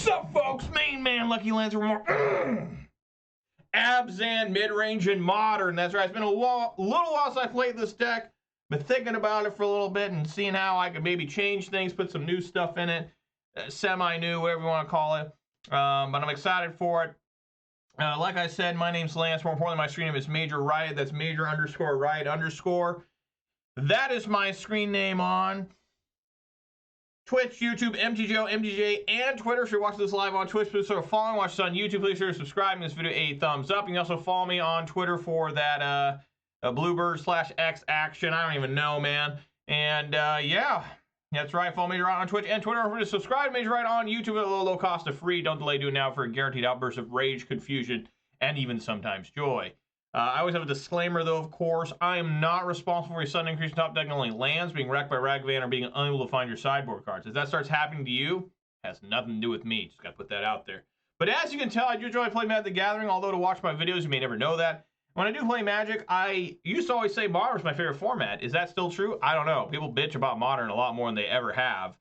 What's up, folks? Main man, Lucky Lands for more Abzan, mid-range, and modern. That's right. It's been a little while since I played this deck. Been thinking about it for a little bit and seeing how I could maybe change things, put some new stuff in it, semi-new, whatever you want to call it. But I'm excited for it. Like I said, my name's Lance. More importantly, my screen name is Major Riot. That's Major_Riot_. That is my screen name on Twitch, YouTube, MTGO, MTJ, and Twitter. If you're watching this live on Twitch, please start following. Watch this on YouTube. Please consider subscribing to this video a thumbs up. You can also follow me on Twitter for that Bluebird/X action. I don't even know, man. And yeah, that's right. Follow Major Riot on Twitch and Twitter. Remember to subscribe to Major Riot on YouTube at a low cost of free. Don't delay doing now for a guaranteed outburst of rage, confusion, and even sometimes joy. I always have a disclaimer, though, of course. I am not responsible for your sudden increase in top deck, not only lands, being wrecked by Ragavan, or being unable to find your sideboard cards. If that starts happening to you, it has nothing to do with me. Just got to put that out there. But as you can tell, I do enjoy playing Magic the Gathering, although to watch my videos, you may never know that. When I do play Magic, I used to always say Modern was my favorite format. Is that still true? I don't know. People bitch about Modern a lot more than they ever have,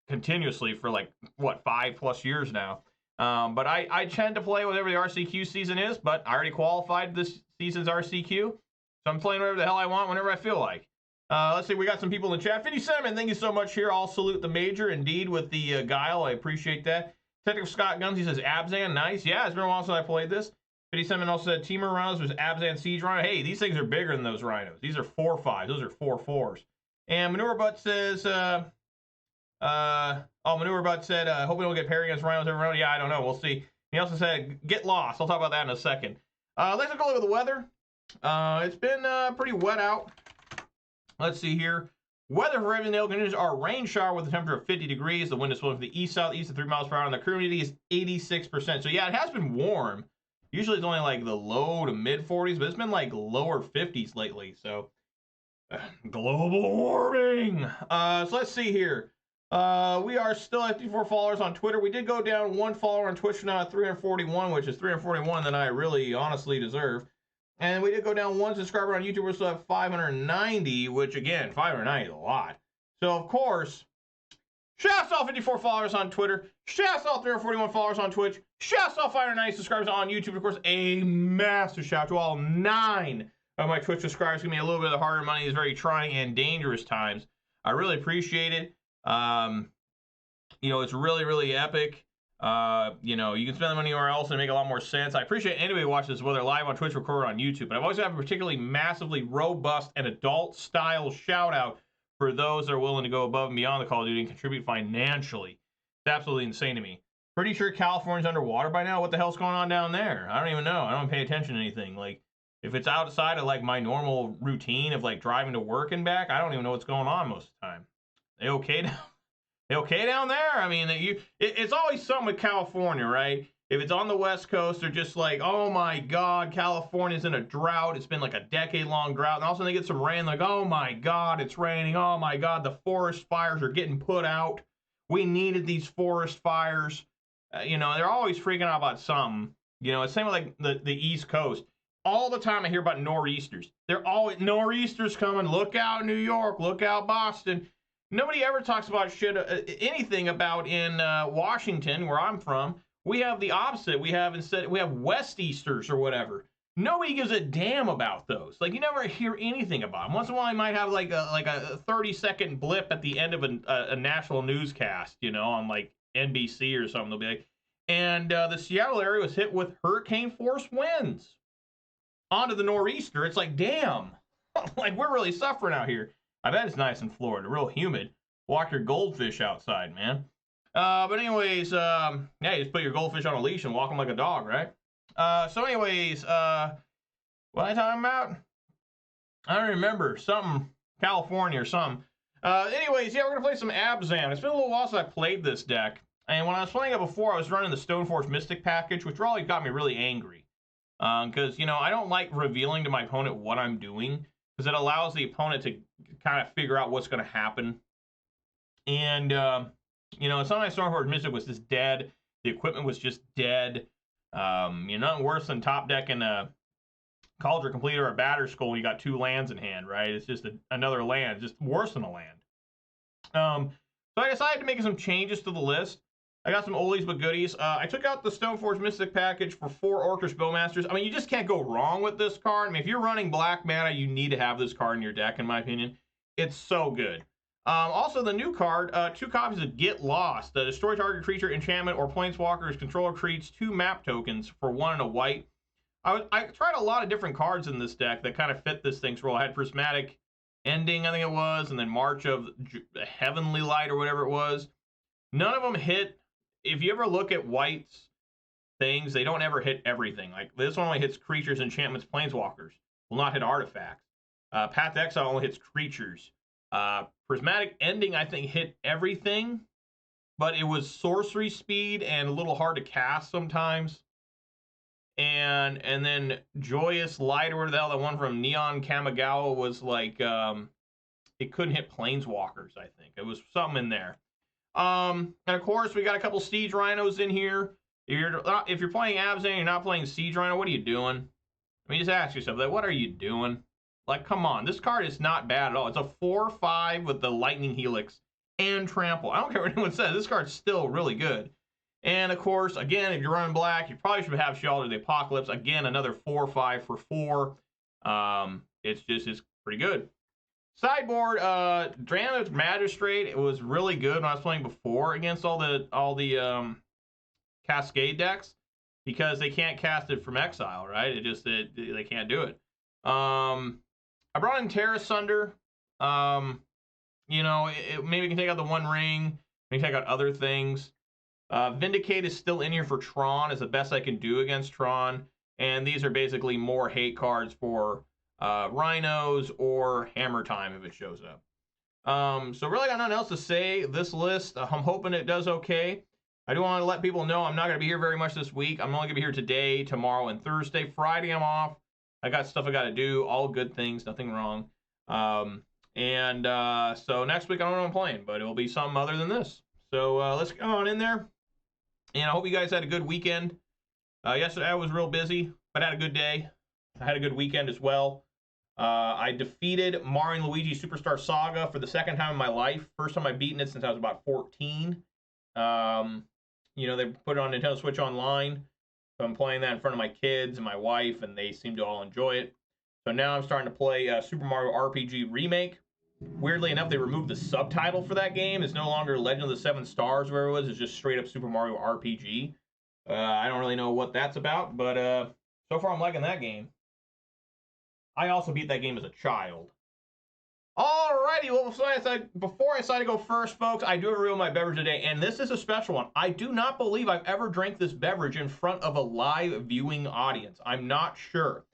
continuously for like, what, 5+ years now. But I tend to play whatever the RCQ season is, but I already qualified this season's RCQ, so I'm playing whatever the hell I want whenever I feel like. Let's see, we got some people in the chat. 57, thank you so much here. I'll salute the Major, indeed, with the Guile. I appreciate that. Technical Scott Guns, he says Abzan, nice. Yeah, it's been a while since I played this. 57 also said Teamer Rhinos was Abzan Siege Rhino. Hey, these things are bigger than those Rhinos. These are 4/5s. Those are 4/4s. And Manure Butt says, Manure Butt said, hope we don't get parried against Rhinos every round. Yeah, I don't know. We'll see. He also said, get lost. I'll talk about that in a second. Let's take a look at the weather. It's been pretty wet out. Let's see here. Weather for Rivendell conditions are rain shower with a temperature of 50 degrees. The wind is blowing from the east-southeast at 3 miles per hour, and the humidity is 86%. So yeah, it has been warm. Usually it's only like the low to mid-40s, but it's been like lower 50s lately. So global warming. So let's see here. We are still at 54 followers on Twitter. We did go down 1 follower on Twitch, now at 341, which is 341 that I really honestly deserve. And we did go down 1 subscriber on YouTube. We're still at 590, which again, 590 is a lot. So of course, shouts all 54 followers on Twitter. Shouts all 341 followers on Twitch. Shouts all 590 subscribers on YouTube. Of course, a massive shout to all 9 of my Twitch subscribers. Give me a little bit of the harder money. These very trying and dangerous times. I really appreciate it. You know, it's really, really epic. You know, you can spend the money anywhere else and make a lot more sense. I appreciate anybody who watches this, whether live on Twitch or recorded on YouTube. But I've always had a particularly massively robust and adult-style shout-out for those that are willing to go above and beyond the Call of Duty and contribute financially. It's absolutely insane to me. Pretty sure California's underwater by now. What the hell's going on down there? I don't even know. I don't pay attention to anything. Like, if it's outside of, like, my normal routine of, like, driving to work and back, I don't even know what's going on most of the time. They okay down? They okay down there? I mean, it's always something with California, right? If it's on the West Coast, they're just like, oh my God, California's in a drought. It's been like a decade-long drought. And also they get some rain, like, oh my God, it's raining. Oh my God, the forest fires are getting put out. We needed these forest fires. You know, they're always freaking out about something. You know, it's the same with like the East Coast. All the time I hear about nor'easters. They're always, nor'easters coming. Look out, New York. Look out, Boston. Nobody ever talks about anything about in Washington, where I'm from. We have the opposite. We have West Easters or whatever. Nobody gives a damn about those. Like, you never hear anything about them. Once in a while, I might have like a 30-second blip at the end of a national newscast, you know, on like NBC or something. They'll be like, and the Seattle area was hit with hurricane force winds. Onto the nor'easter. It's like, damn, like we're really suffering out here. I bet it's nice in Florida, real humid. Walk your goldfish outside, man. But anyways, yeah, you just put your goldfish on a leash and walk them like a dog, right? So anyways, what am I talking about? I don't remember. Something, California or something. Anyways, yeah, we're going to play some Abzan. It's been a little while since I played this deck. And when I was playing it before, I was running the Stoneforge Mystic package, which really got me really angry. Because, you know, I don't like revealing to my opponent what I'm doing, because it allows the opponent to kind of figure out what's going to happen. And, you know, sometimes Stoneforge Mystic was just dead. The equipment was just dead. You know, nothing worse than top deck in a Cauldron Complete or a Batter Skull when you got 2 lands in hand, right? It's just another land, just worse than a land. So I decided to make some changes to the list. I got some oldies but goodies. I took out the Stoneforge Mystic package for 4 Orcish Bowmasters. I mean, you just can't go wrong with this card. I mean, if you're running black mana, you need to have this card in your deck, in my opinion. It's so good. Also, the new card, 2 copies of Get Lost. Destroy target creature, enchantment, or planeswalker's controller creates 2 map tokens for 1 and a white. I tried a lot of different cards in this deck that kind of fit this thing's role. I had Prismatic Ending, I think it was, and then March of Heavenly Light or whatever it was. None of them hit. If you ever look at White's things, they don't ever hit everything. Like, this one only hits creatures, enchantments, planeswalkers. Will not hit artifacts. Path to Exile only hits creatures. Prismatic Ending, I think, hit everything, but it was sorcery speed and a little hard to cast sometimes. And then Joyous Light, or whatever the hell, that one from Neon Kamigawa was like, it couldn't hit planeswalkers, I think. It was something in there. And of course, we got a couple Siege Rhinos in here. If you're playing Abzan and you're not playing Siege Rhino, what are you doing? I mean, just ask yourself, like, what are you doing? Like, come on. This card is not bad at all. It's a 4/5 with the Lightning Helix and Trample. I don't care what anyone says. This card's still really good. And, of course, again, if you're running black, you probably should have Sheoldred the Apocalypse. Again, another 4/5 for 4. It's pretty good. Sideboard, Drannith Magistrate, it was really good when I was playing before against all the Cascade decks, because they can't cast it from exile, right? They can't do it. I brought in Terra Sunder. You know, maybe we can take out the One Ring. We can take out other things. Vindicate is still in here for Tron, is the best I can do against Tron. And these are basically more hate cards for Rhinos or Hammer Time if it shows up. So really got nothing else to say. This list, I'm hoping it does okay. I do want to let people know I'm not going to be here very much this week. I'm only going to be here today, tomorrow, and Thursday. Friday I'm off. I got stuff I got to do. All good things, nothing wrong. So next week I don't know what I'm playing, but it will be something other than this. So let's go on in there. And I hope you guys had a good weekend. Yesterday I was real busy, but I had a good day. I had a good weekend as well. I defeated Mario and Luigi Superstar Saga for the second time in my life. First time I've beaten it since I was about 14. You know, they put it on Nintendo Switch Online. So I'm playing that in front of my kids and my wife, and they seem to all enjoy it. So now I'm starting to play Super Mario RPG Remake. Weirdly enough, they removed the subtitle for that game. It's no longer Legend of the Seven Stars, where it was. It's just straight up Super Mario RPG. I don't really know what that's about, but so far I'm liking that game. I also beat that game as a child. Alrighty, well, before I decide to go first, folks, I do reveal my beverage today, and this is a special one. I do not believe I've ever drank this beverage in front of a live viewing audience. I'm not sure.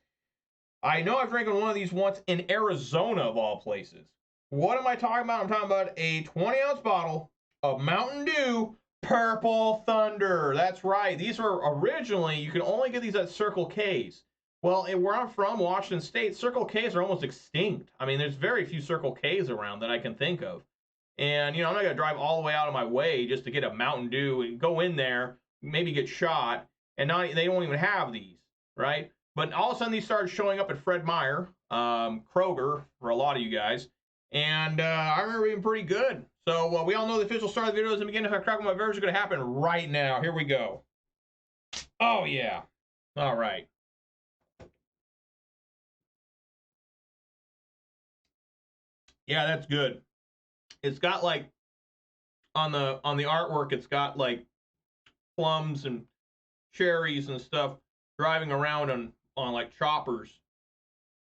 I know I've drank one of these once in Arizona, of all places. What am I talking about? I'm talking about a 20-ounce bottle of Mountain Dew Purple Thunder. That's right. These were originally, you could only get these at Circle K's. Well, where I'm from, Washington State, Circle K's are almost extinct. I mean, there's very few Circle K's around that I can think of. And, you know, I'm not going to drive all the way out of my way just to get a Mountain Dew and go in there, maybe get shot, and they don't even have these, right? But all of a sudden, these started showing up at Fred Meyer, Kroger, for a lot of you guys. And I remember being pretty good. So we all know the official start of the video is the beginning. If I crack my beverage, is going to happen right now. Here we go. Oh, yeah. All right. Yeah, that's good. It's got like on the artwork, it's got like plums and cherries and stuff driving around on like choppers.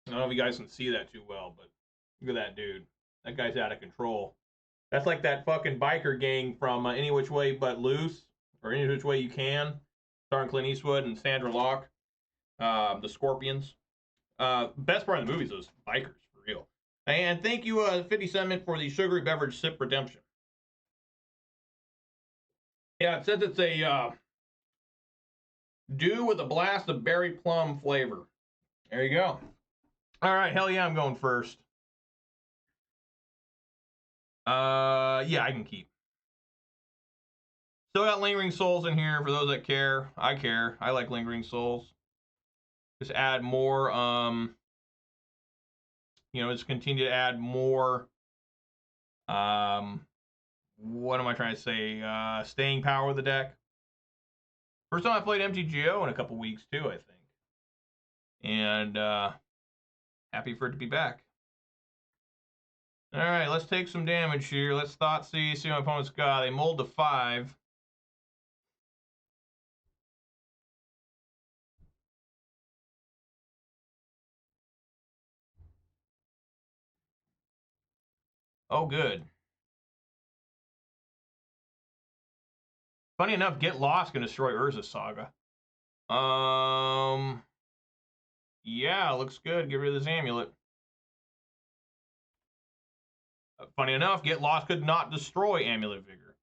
I don't know if you guys can see that too well, but look at that dude. That guy's out of control. That's like that fucking biker gang from Any Which Way But Loose, or Any Which Way You Can, starring Clint Eastwood and Sandra Locke, the Scorpions. Best part of the movie is those bikers, for real. And thank you, 50 Cent, for the sugary beverage sip redemption. Yeah, it says it's a dew with a blast of berry plum flavor. There you go. All right, hell yeah, I'm going first. Yeah, I can keep. Still got Lingering Souls in here for those that care. I care. I like Lingering Souls. Just add more, you know, just continue to add more what am I trying to say? Staying power with the deck. First time I played MTGO in a couple weeks too, I think. And happy for it to be back. All right, let's take some damage here. Let's Thoughtseize, see what my opponent's got. They mold to 5. Oh, good. Funny enough, Get Lost can destroy Urza Saga. Yeah, looks good. Get rid of this amulet. Funny enough, Get Lost could not destroy Amulet Vigor.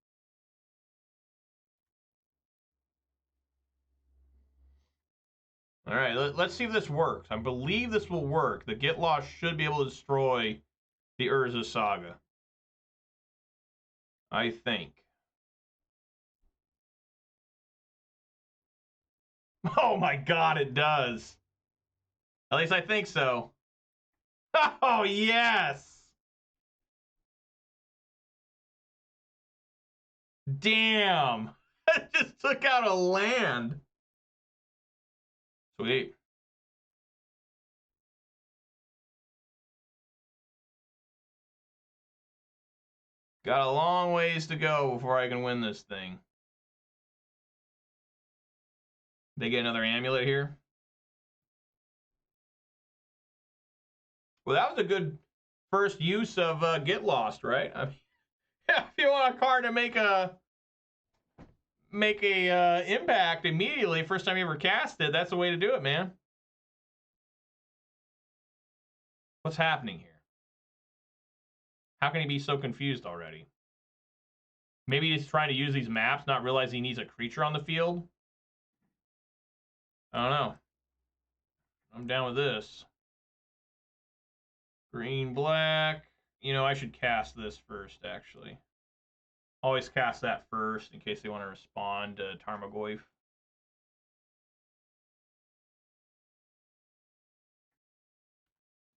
All right, let's see if this works. I believe this will work. The Get Lost should be able to destroy the Urza Saga. I think. Oh my god, it does. At least I think so. Oh, yes! Damn! It just took out a land. Sweet. Got a long ways to go before I can win this thing. They get another amulet here. Well, that was a good first use of Get Lost, right? I mean, if you want a card to make a impact immediately, first time you ever cast it, that's the way to do it, man. What's happening here? How can he be so confused already? Maybe he's trying to use these maps, not realizing he needs a creature on the field. I don't know. I'm down with this. Green, black. You know, I should cast this first, actually. Always cast that first in case they want to respond to Tarmogoyf.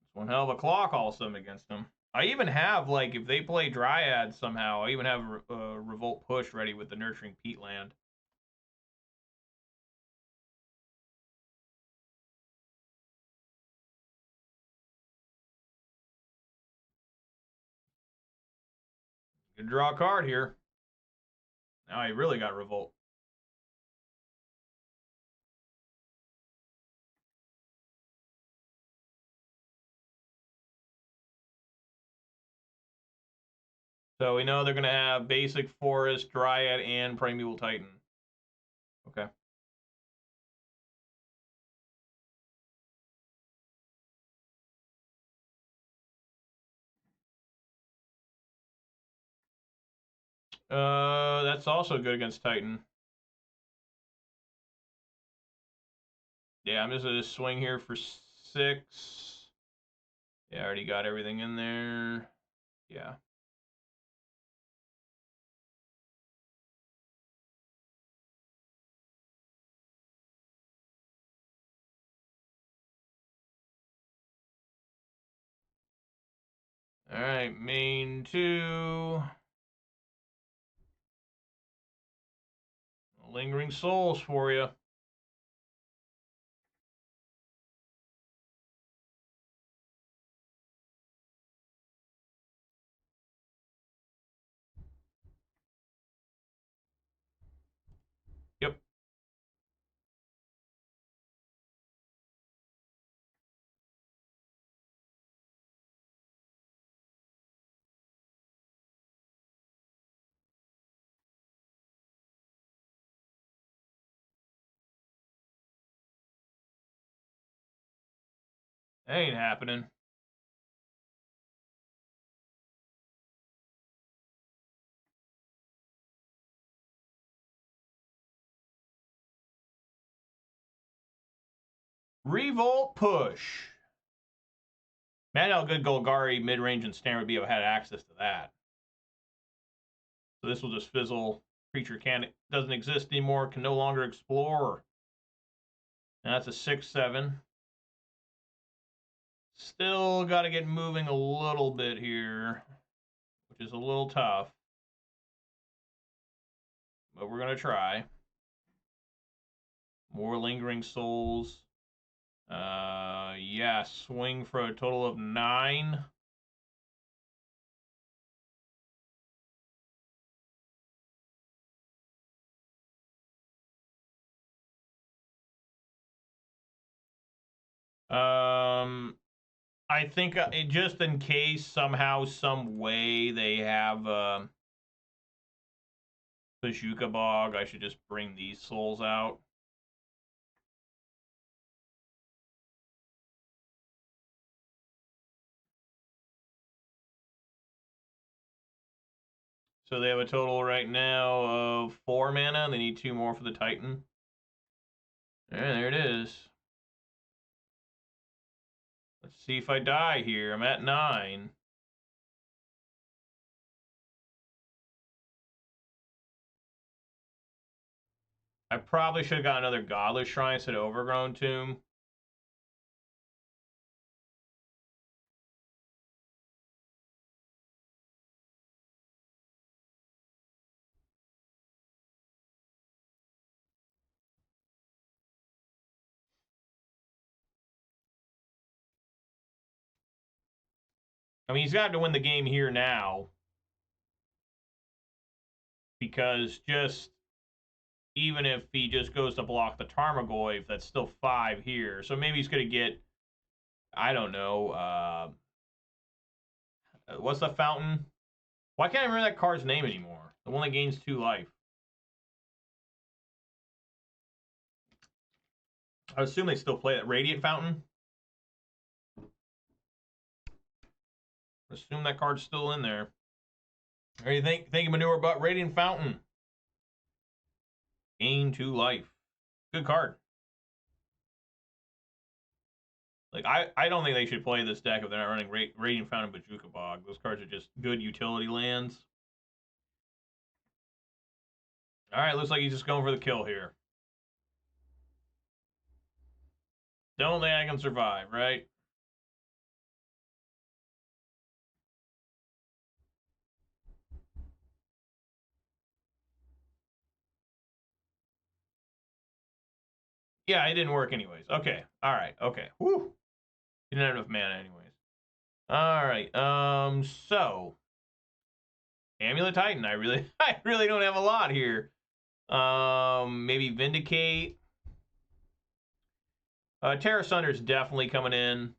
It's one hell of a clock all of a sudden against them. I even have, like, if they play Dryad somehow, I even have Revolt Push ready with the Nurturing Peatland. Could draw a card here. Now he really got Revolt. So we know they're going to have Basic Forest, Dryad, and Primeval Titan. Okay. That's also good against Titan. Yeah, I'm just going to swing here for 6. Yeah, I already got everything in there. Yeah. All right, main 2. Lingering Souls for you. Yep. That ain't happening. Revolt Push. Man, how good Golgari, mid-range, and standard would be if I had access to that. So this will just fizzle. Creature doesn't exist anymore, can no longer explore. And that's a 6/7. Still got to get moving a little bit here, which is a little tough. but we're going to try. More Lingering Souls. Yeah, swing for a total of 9. I think just in case somehow, some way they have Bazooka Bog, I should just bring these souls out. So they have a total right now of 4 mana. They need 2 more for the Titan. And there it is. Let's see if I die here. I'm at 9. I probably should have got another Godless Shrine instead of Overgrown Tomb. I mean, he's got to win the game here now. Because just, even if he just goes to block the Tarmogoyf, that's still 5 here. So maybe he's going to get, I don't know, what's the fountain? Why can't I remember that card's name anymore? The one that gains 2 life. I assume they still play that. Radiant Fountain? I assume that card's still in there. What do you think? Think of Manure Butt, Radiant Fountain. Gain 2 life. Good card. Like, I don't think they should play this deck if they're not running Radiant Fountain Bazooka Bog. Those cards are just good utility lands. Alright, looks like he's just going for the kill here. Don't think I can survive, right? Yeah, it didn't work anyways. Okay. Alright, okay. Whew. Didn't have enough mana anyways. Alright, so Amulet Titan. I really don't have a lot here. Maybe Vindicate. Terra Sunder's definitely coming in.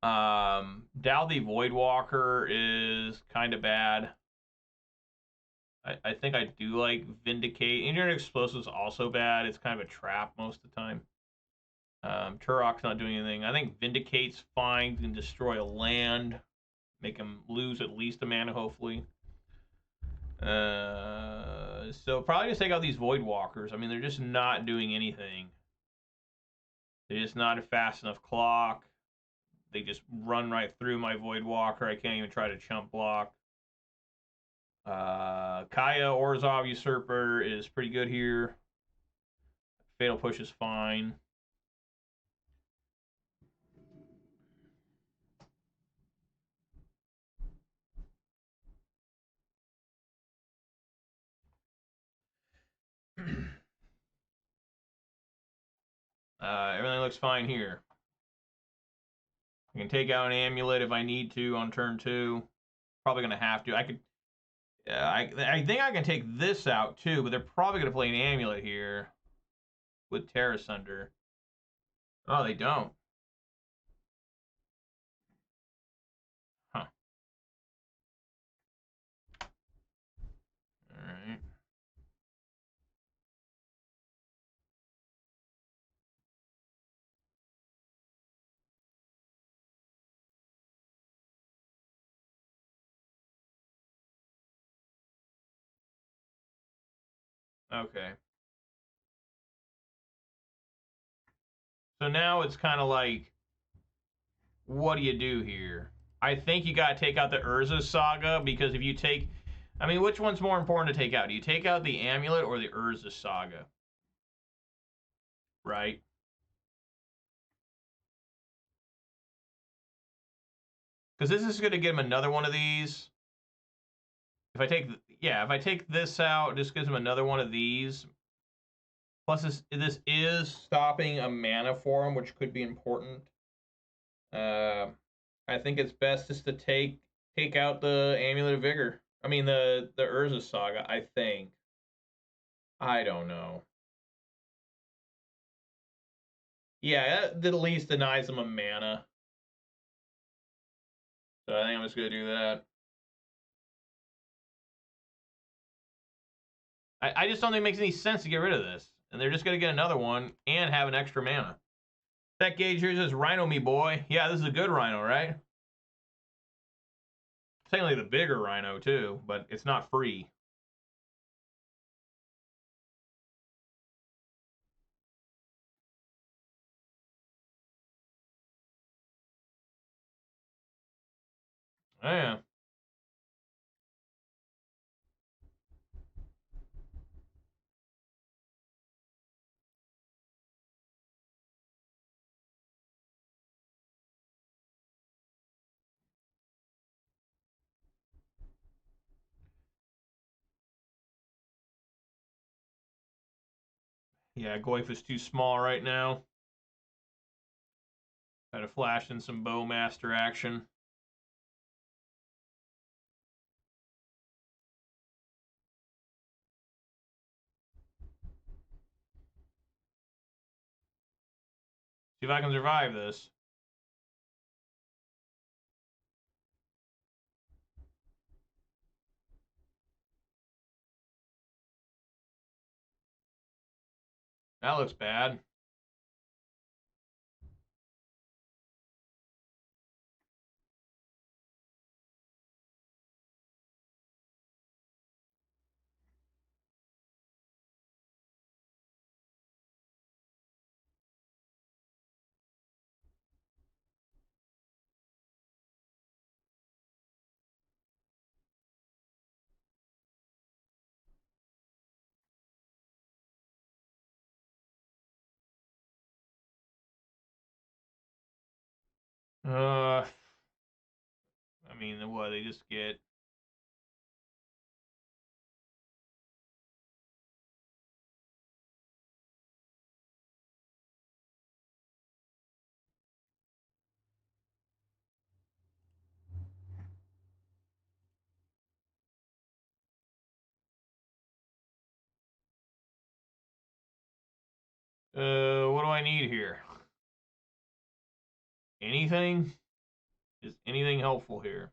Dauthi Voidwalker is kind of bad. I think I do like Vindicate. Internet Explosive's also bad. It's kind of a trap most of the time. Turok's not doing anything. I think Vindicate's fine. You can destroy a land. Make him lose at least a mana, hopefully. So probably just take out these Voidwalkers. I mean, they're just not doing anything. They're just not a fast enough clock. They just run right through my Voidwalker. I can't even try to chump block. Kaya Orzhov Usurper is pretty good here. Fatal Push is fine. Everything looks fine here. I can take out an Amulet if I need to on turn 2. Probably going to have to. I could. I think I can take this out too, but they're probably going to play an Amulet here with Terra Sunder. Oh, they don't. Huh. All right. Okay. So now it's kind of like, what do you do here? I think you got to take out the Urza Saga, because if you take... I mean, which one's more important to take out? Do you take out the Amulet or the Urza Saga? Right? Because this is going to give him another one of these. If I take, yeah, if I take this out, it just gives him another one of these. Plus, this is stopping a mana for him, which could be important. I think it's best just to take out the Amulet of Vigor. I mean, the Urza Saga, I think. I don't know. Yeah, that at least denies him a mana. So I think I'm just going to do that. I just don't think it makes any sense to get rid of this. And they're just going to get another one and have an extra mana. That gauge here says, Rhino me boy. Yeah, this is a good Rhino, right? Technically the bigger Rhino, too, but it's not free. Oh, yeah. Yeah, Goyf is too small right now. Got to flash in some Bowmaster action. See if I can survive this. That looks bad. I mean, what, they just get... what do I need here? Anything? Is anything helpful here?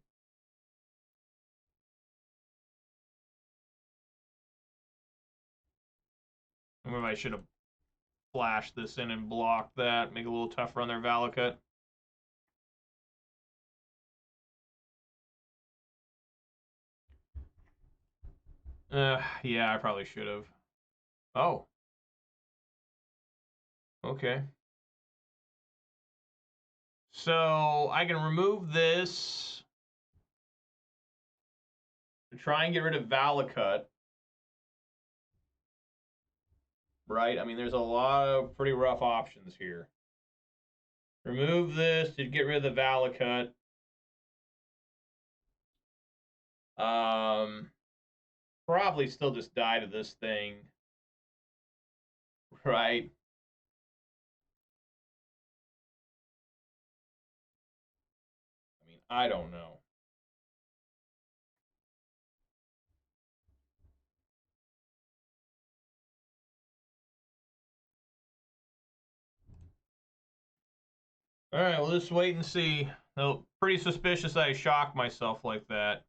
I remember I should have flashed this in and blocked that, make it a little tougher on their Valakut. Yeah, I probably should have. Oh. Okay. So I can remove this to try and get rid of Valakut. Right? I mean, there's a lot of pretty rough options here. Remove this to get rid of the Valakut. Probably still just die to this thing. Right? I mean, I don't know. All right, we'll just wait and see. No, pretty suspicious I shocked myself like that.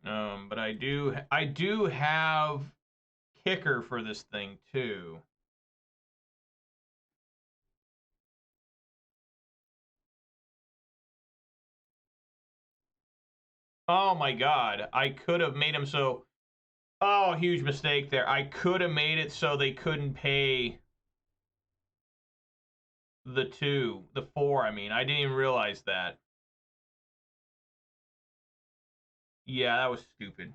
But I do have kicker for this thing too. Oh my god, I could have made him so... Oh, huge mistake there. I could have made it so they couldn't pay the 4, I mean. I didn't even realize that. Yeah, that was stupid.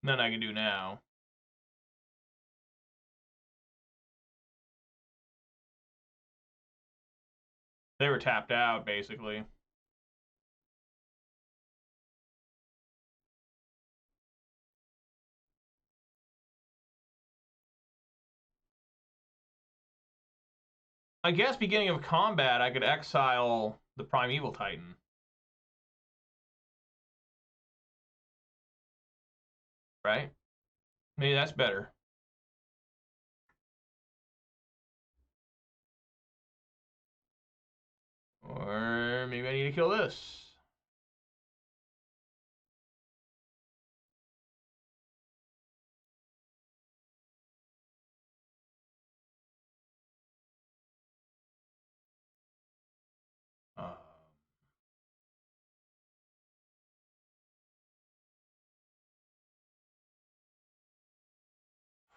Nothing I can do now. They were tapped out, basically. I guess beginning of combat, I could exile the Primeval Titan. Right? Maybe that's better. Or maybe I need to kill this.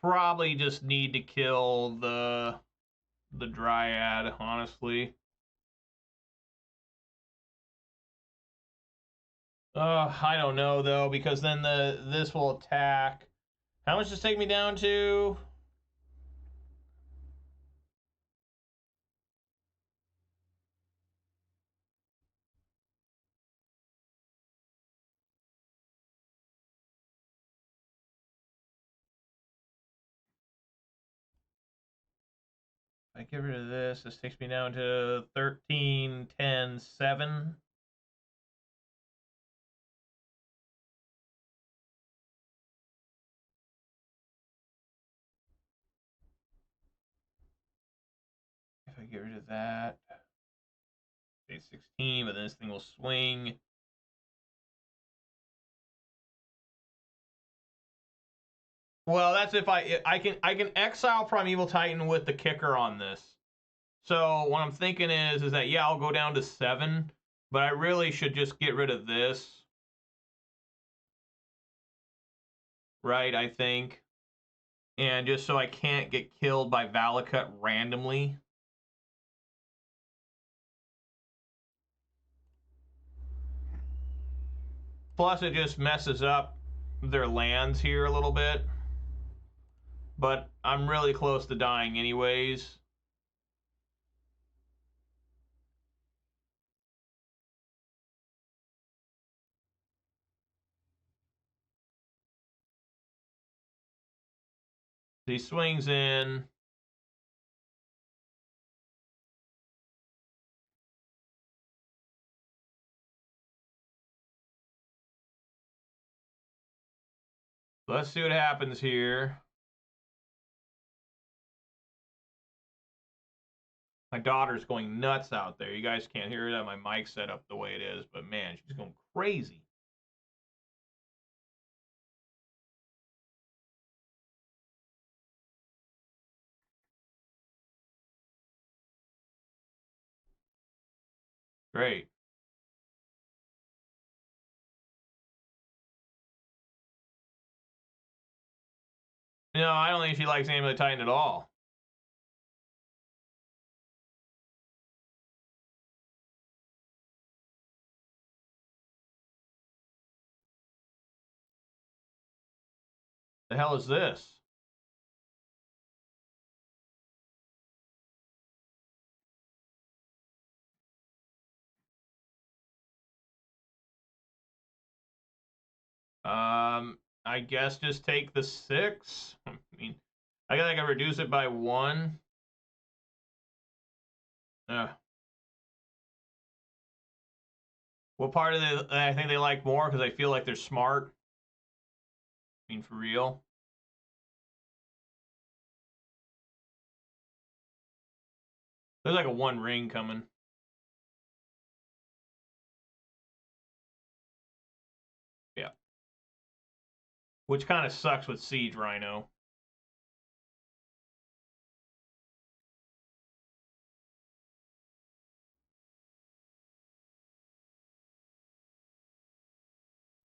Probably just need to kill the Dryad, honestly. I don't know though, because then this will attack. How much does it take me down to? I get rid of this. This takes me down to 13, 10, 7. If I get rid of that, it's 16, but then this thing will swing. Well, that's if I can exile Primeval Titan with the kicker on this. So what I'm thinking is that yeah, I'll go down to 7, but I really should just get rid of this. Right, I think. And just so I can't get killed by Valakut randomly. Plus it just messes up their lands here a little bit. But I'm really close to dying anyways. He swings in. Let's see what happens here. My daughter's going nuts out there. You guys can't hear that. My mic's set up the way it is, but man, she's going crazy. Great. No, I don't think she likes Amulet Titan at all. The hell is this? I guess just take the 6. I mean, I guess I can reduce it by 1. What part of it I think they like more because I feel like they're smart. I mean, for real. There's like a 1 ring coming. Yeah. Which kind of sucks with Siege Rhino.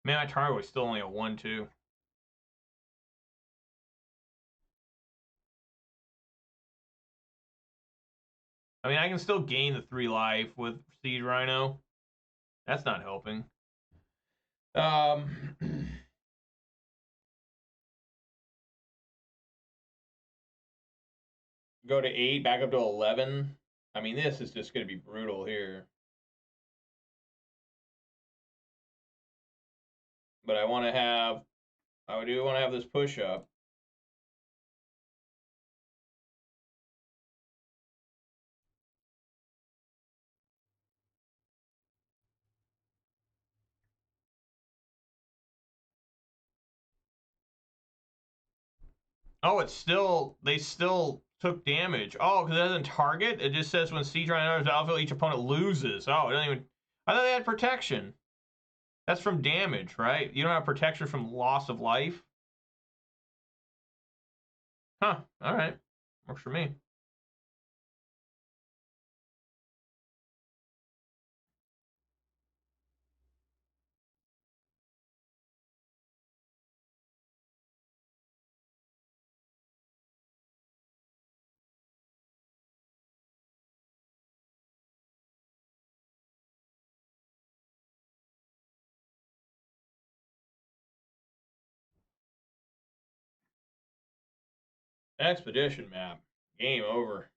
Man, my Tarmogoyf is still only a 1-2. I mean, I can still gain the 3 life with Siege Rhino. That's not helping. Go to 8, back up to 11. I mean, this is just going to be brutal here. But I do want to have this push up. Oh, it's still, they still took damage. Oh, because it doesn't target? It just says when Siege Rhino enters the battlefield, each opponent loses. Oh, it doesn't even, I thought they had protection. That's from damage, right? You don't have protection from loss of life? Huh, alright. Works for me. Expedition map. Game over.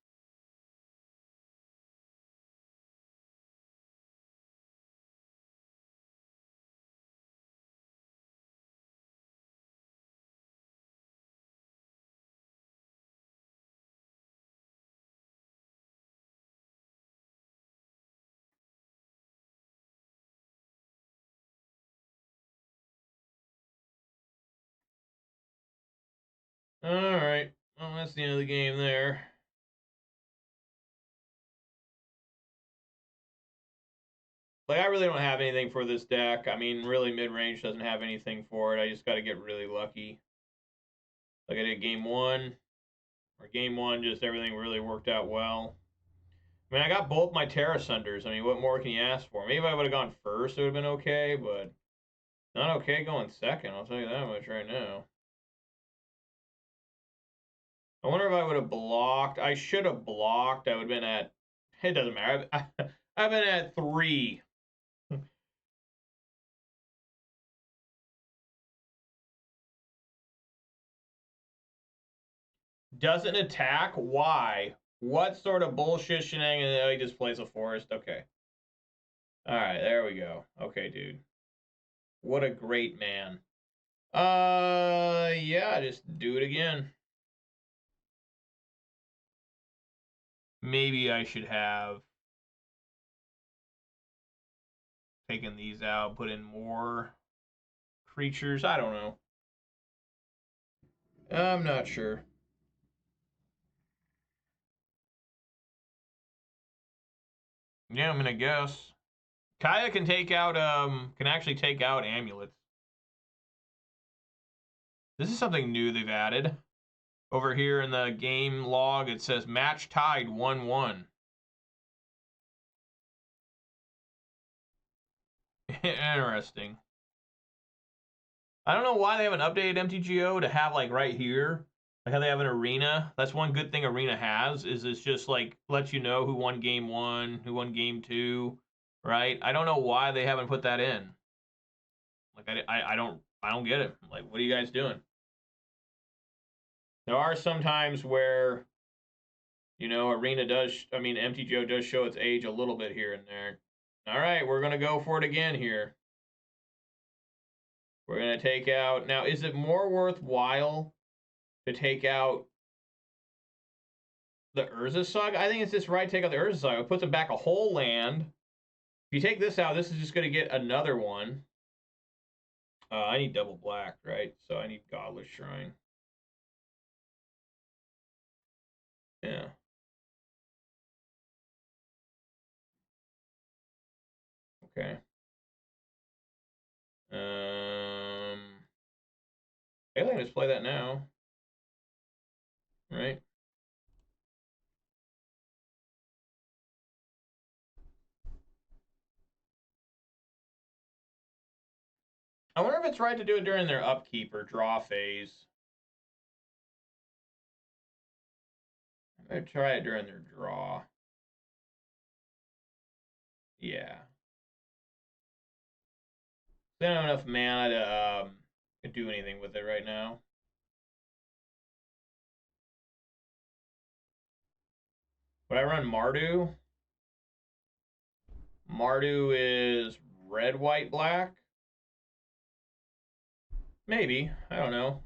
Alright. Well, that's the end of the game there. Like, I really don't have anything for this deck. I mean, really, mid-range doesn't have anything for it. I just got to get really lucky. Like I did game one. Or game one, just everything really worked out well. I mean, I got both my Terra Sunders. I mean, what more can you ask for? Maybe if I would have gone first, it would have been okay, but not okay going second. I'll tell you that much right now. I wonder if I would have blocked. I should have blocked. I would have been at... It doesn't matter. I've been at 3. Doesn't attack? Why? What sort of bullshit shenanigans? Oh, he just plays a forest. Okay. Alright, there we go. Okay, dude. What a great man. Yeah, just do it again. Maybe I should have taken these out, put in more creatures. I don't know. I'm not sure. Yeah, I'm gonna guess. Kaya can take out can actually take out amulets. This is something new they've added. Over here in the game log it says match tied 1-1. Interesting. I don't know why they haven't updated MTGO to have like right here, like how they have an arena. That's one good thing arena has, is it's just like lets you know who won game 1, who won game 2, right? I don't know why they haven't put that in. Like I don't get it. Like, what are you guys doing? There are some times where, you know, arena does, I mean, MTGO does show its age a little bit here and there. All right, we're gonna go for it again here. We're gonna take out now. Is it more worthwhile to take out the Urza Saga? I think it's just right. Take out the Urza Saga. It puts it back a whole land. If you take this out, this is just going to get another one. I need double black, right? So I need Godless Shrine. Yeah. Okay. I think I just play that now. Right? I wonder if it's right to do it during their upkeep or draw phase. I'm going to try it during their draw. Yeah. They don't have enough mana to do anything with it right now. Would I run Mardu? Mardu is red, white, black? Maybe. I don't know.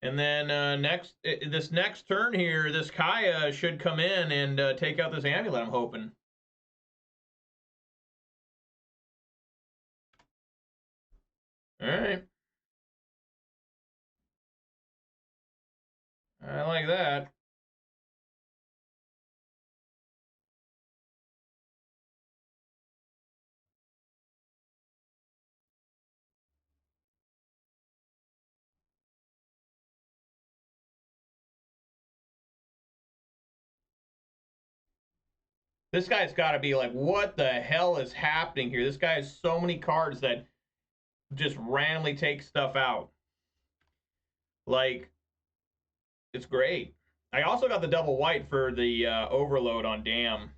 And then this next turn here, this Kaya should come in and take out this Amulet, I'm hoping. All right. I like that. This guy's got to be like, what the hell is happening here? This guy has so many cards that just randomly take stuff out. Like, it's great. I also got the double white for the overload on Dam.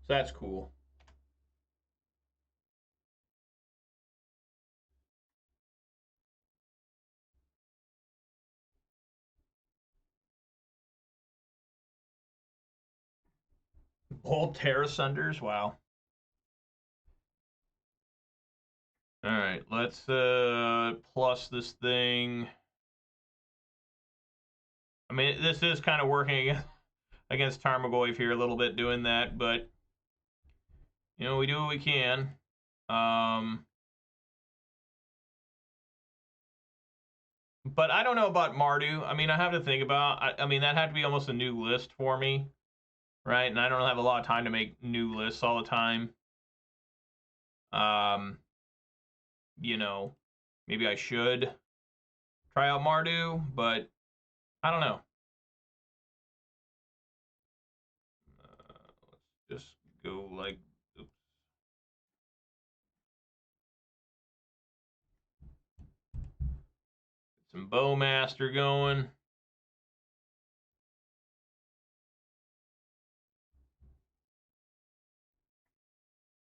So that's cool. Bold Terra Sunders, wow. All right, let's plus this thing. I mean, this is kind of working against Tarmogoyf here a little bit doing that, but you know, we do what we can. But I don't know about Mardu. I mean, I have to think about. I mean, that had to be almost a new list for me, right? And I don't have a lot of time to make new lists all the time. You know, maybe I should try out Mardu, but I don't know. Let's just go like. Oops. Get some Bowmaster going.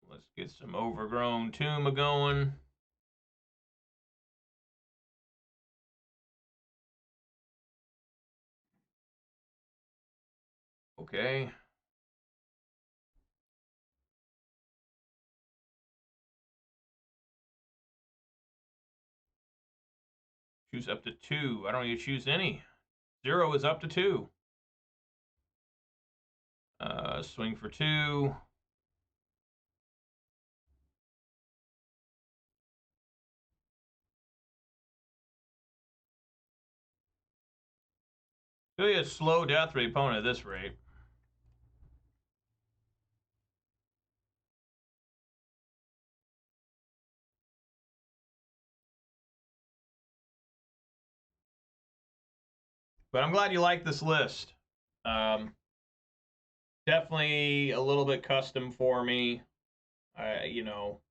Let's get some Overgrown Tomb going. Okay. Choose up to 2. I don't need to choose any. 0 is up to 2. Swing for 2. Really a slow death for the opponent at this rate. But I'm glad you like this list. Definitely a little bit custom for me. You know,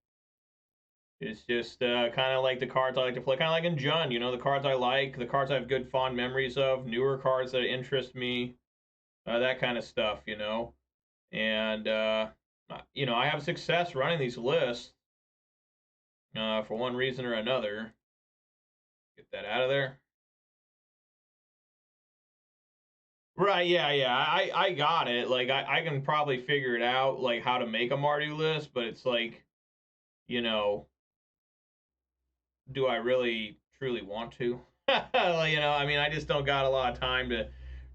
it's just kind of like the cards I like to play, kind of like in Jund. You know, the cards I like, the cards I have good fond memories of, newer cards that interest me, that kind of stuff. You know, and you know, I have success running these lists for one reason or another. Get that out of there. Right, yeah. I got it. Like, I can probably figure it out, like, how to make a Mardu list, but it's like, you know, do I really, truly want to? Like, you know, I mean, I just don't got a lot of time to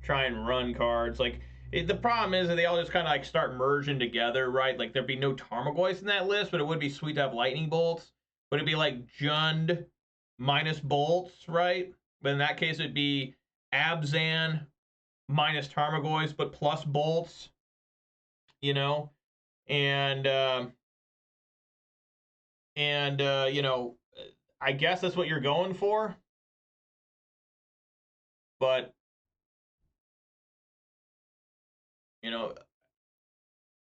try and run cards. Like, the problem is that they all just kind of, like, start merging together, right? Like, there'd be no Tarmogoyfs in that list, but it would be sweet to have Lightning Bolts. But it'd be, like, Jund minus Bolts, right? But in that case, it'd be Abzan minus Tarmogoyfs, but plus Bolts, you know, and you know, I guess that's what you're going for, but you know,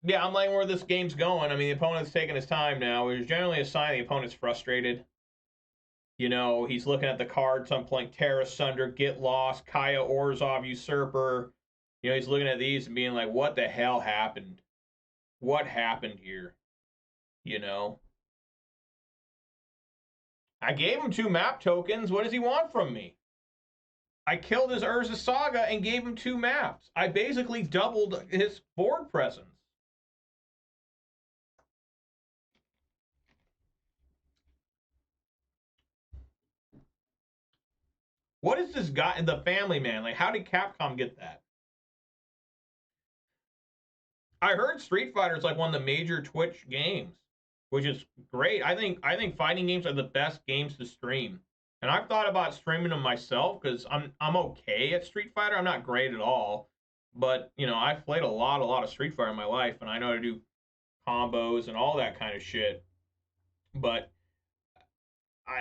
yeah, I'm liking where this game's going. I mean, the opponent's taking his time now, which is generally a sign the opponent's frustrated. You know, he's looking at the cards. I'm playing Terra Sunder, Get Lost, Kaya Orzhov, Usurper. You know, he's looking at these and being like, what the hell happened? What happened here? You know? I gave him 2 map tokens. What does he want from me? I killed his Urza Saga and gave him 2 maps. I basically doubled his board presence. What is this guy, the family man? Like, how did Capcom get that? I heard Street Fighter is like one of the major Twitch games. which is great. I think fighting games are the best games to stream. And I've thought about streaming them myself because I'm okay at Street Fighter. I'm not great at all, but you know, I've played a lot of Street Fighter in my life, and I know how to do combos and all that kind of shit. But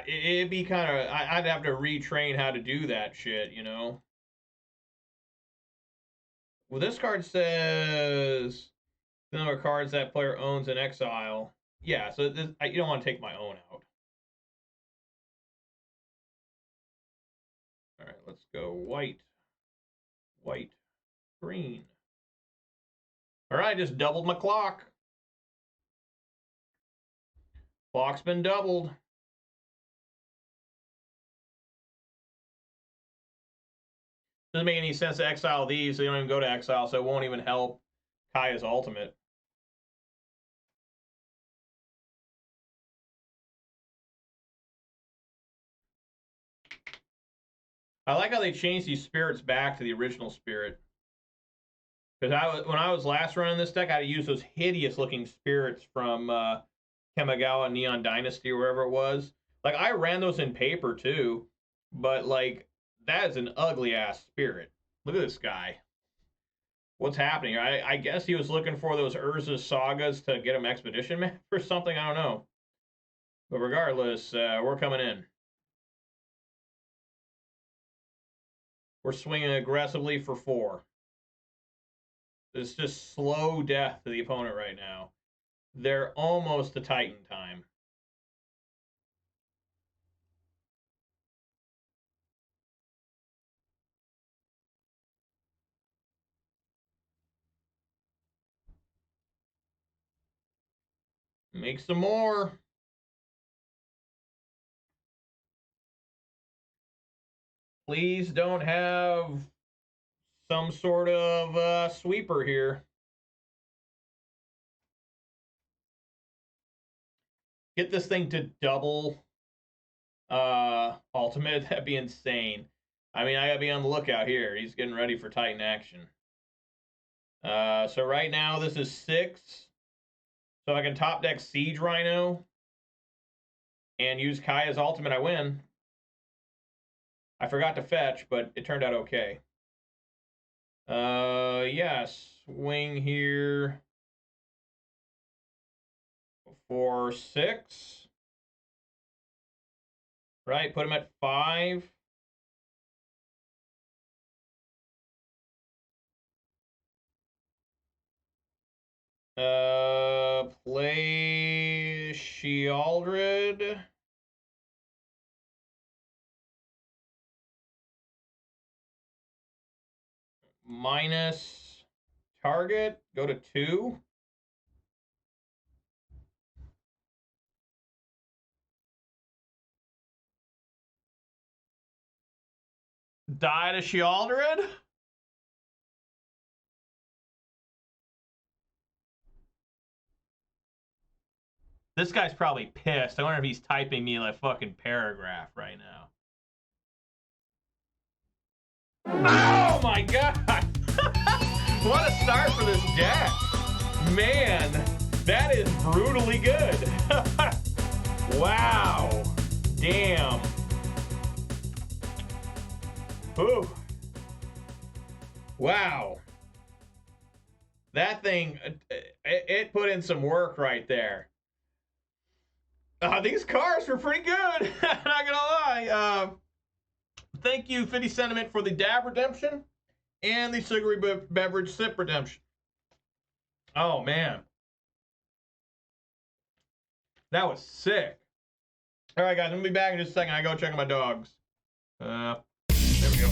it'd be kind of, I'd have to retrain how to do that shit, you know. Well, this card says the number of cards that player owns in exile. Yeah, so this, you don't want to take my own out. All right, let's go white, white, green. All right, just doubled my clock. Clock's been doubled. Doesn't make any sense to exile these. They don't even go to exile, so it won't even help Kaya's ultimate. I like how they changed these spirits back to the original spirit. Because when I was last running this deck, I had to use those hideous-looking spirits from Kamigawa Neon Dynasty or wherever it was. Like, I ran those in paper, too. But, like, that is an ugly-ass spirit. Look at this guy. What's happening? I guess he was looking for those Urza Sagas to get him Expedition Map or something. I don't know. But regardless, we're coming in. We're swinging aggressively for 4. It's just slow death to the opponent right now. They're almost to Titan time. Make some more. Please don't have some sort of sweeper here. Get this thing to double ultimate. That'd be insane. I mean, I gotta be on the lookout here. He's getting ready for Titan action. So right now this is 6. So I can top deck Siege Rhino and use Kaya's ultimate. I win. I forgot to fetch, but it turned out okay. Yes, swing here for 6. Right, put him at 5. Play Sheoldred. Minus target, go to 2. Die to Sheoldred. This guy's probably pissed. I wonder if he's typing me like a fucking paragraph right now. Oh my god! What a start for this deck. Man, that is brutally good. Wow. Damn. Ooh. Wow. That thing, it put in some work right there. These cards were pretty good. Not gonna lie. Thank you, 50 Sentiment, for the dab redemption and the sugary beverage sip redemption. Oh, man. That was sick. All right, guys, I'm going to be back in just a second. I go check on my dogs. There we go.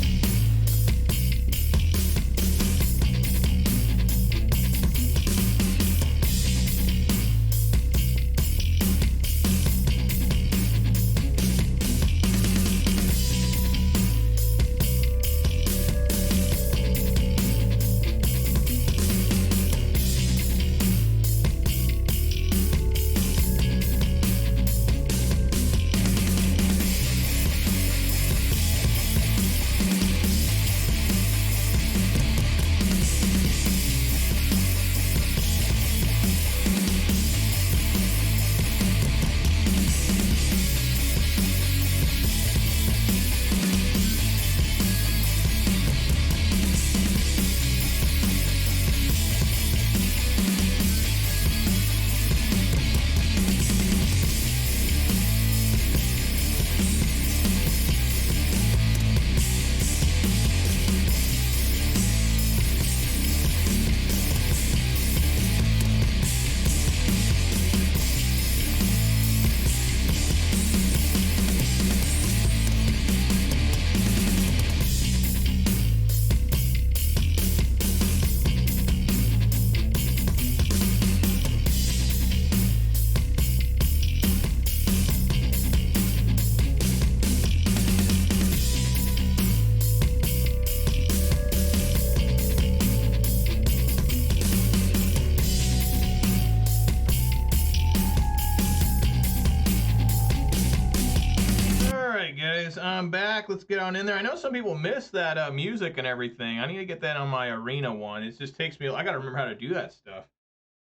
I'm back. Let's get on in there. I know some people miss that music and everything. I need to get that on my arena one. It just takes me. I got to remember how to do that stuff.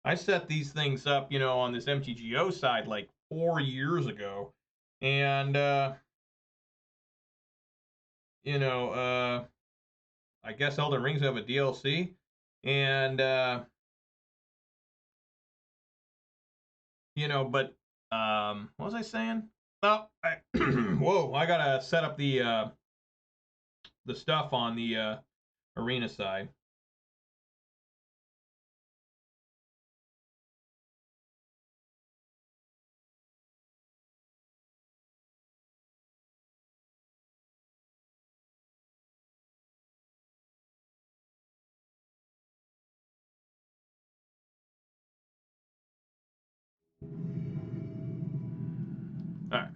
I set these things up, on this MTGO side like 4 years ago, and I guess Elden Rings have a DLC, and but what was I saying? Oh, whoa! I gotta set up the stuff on the arena side. All right.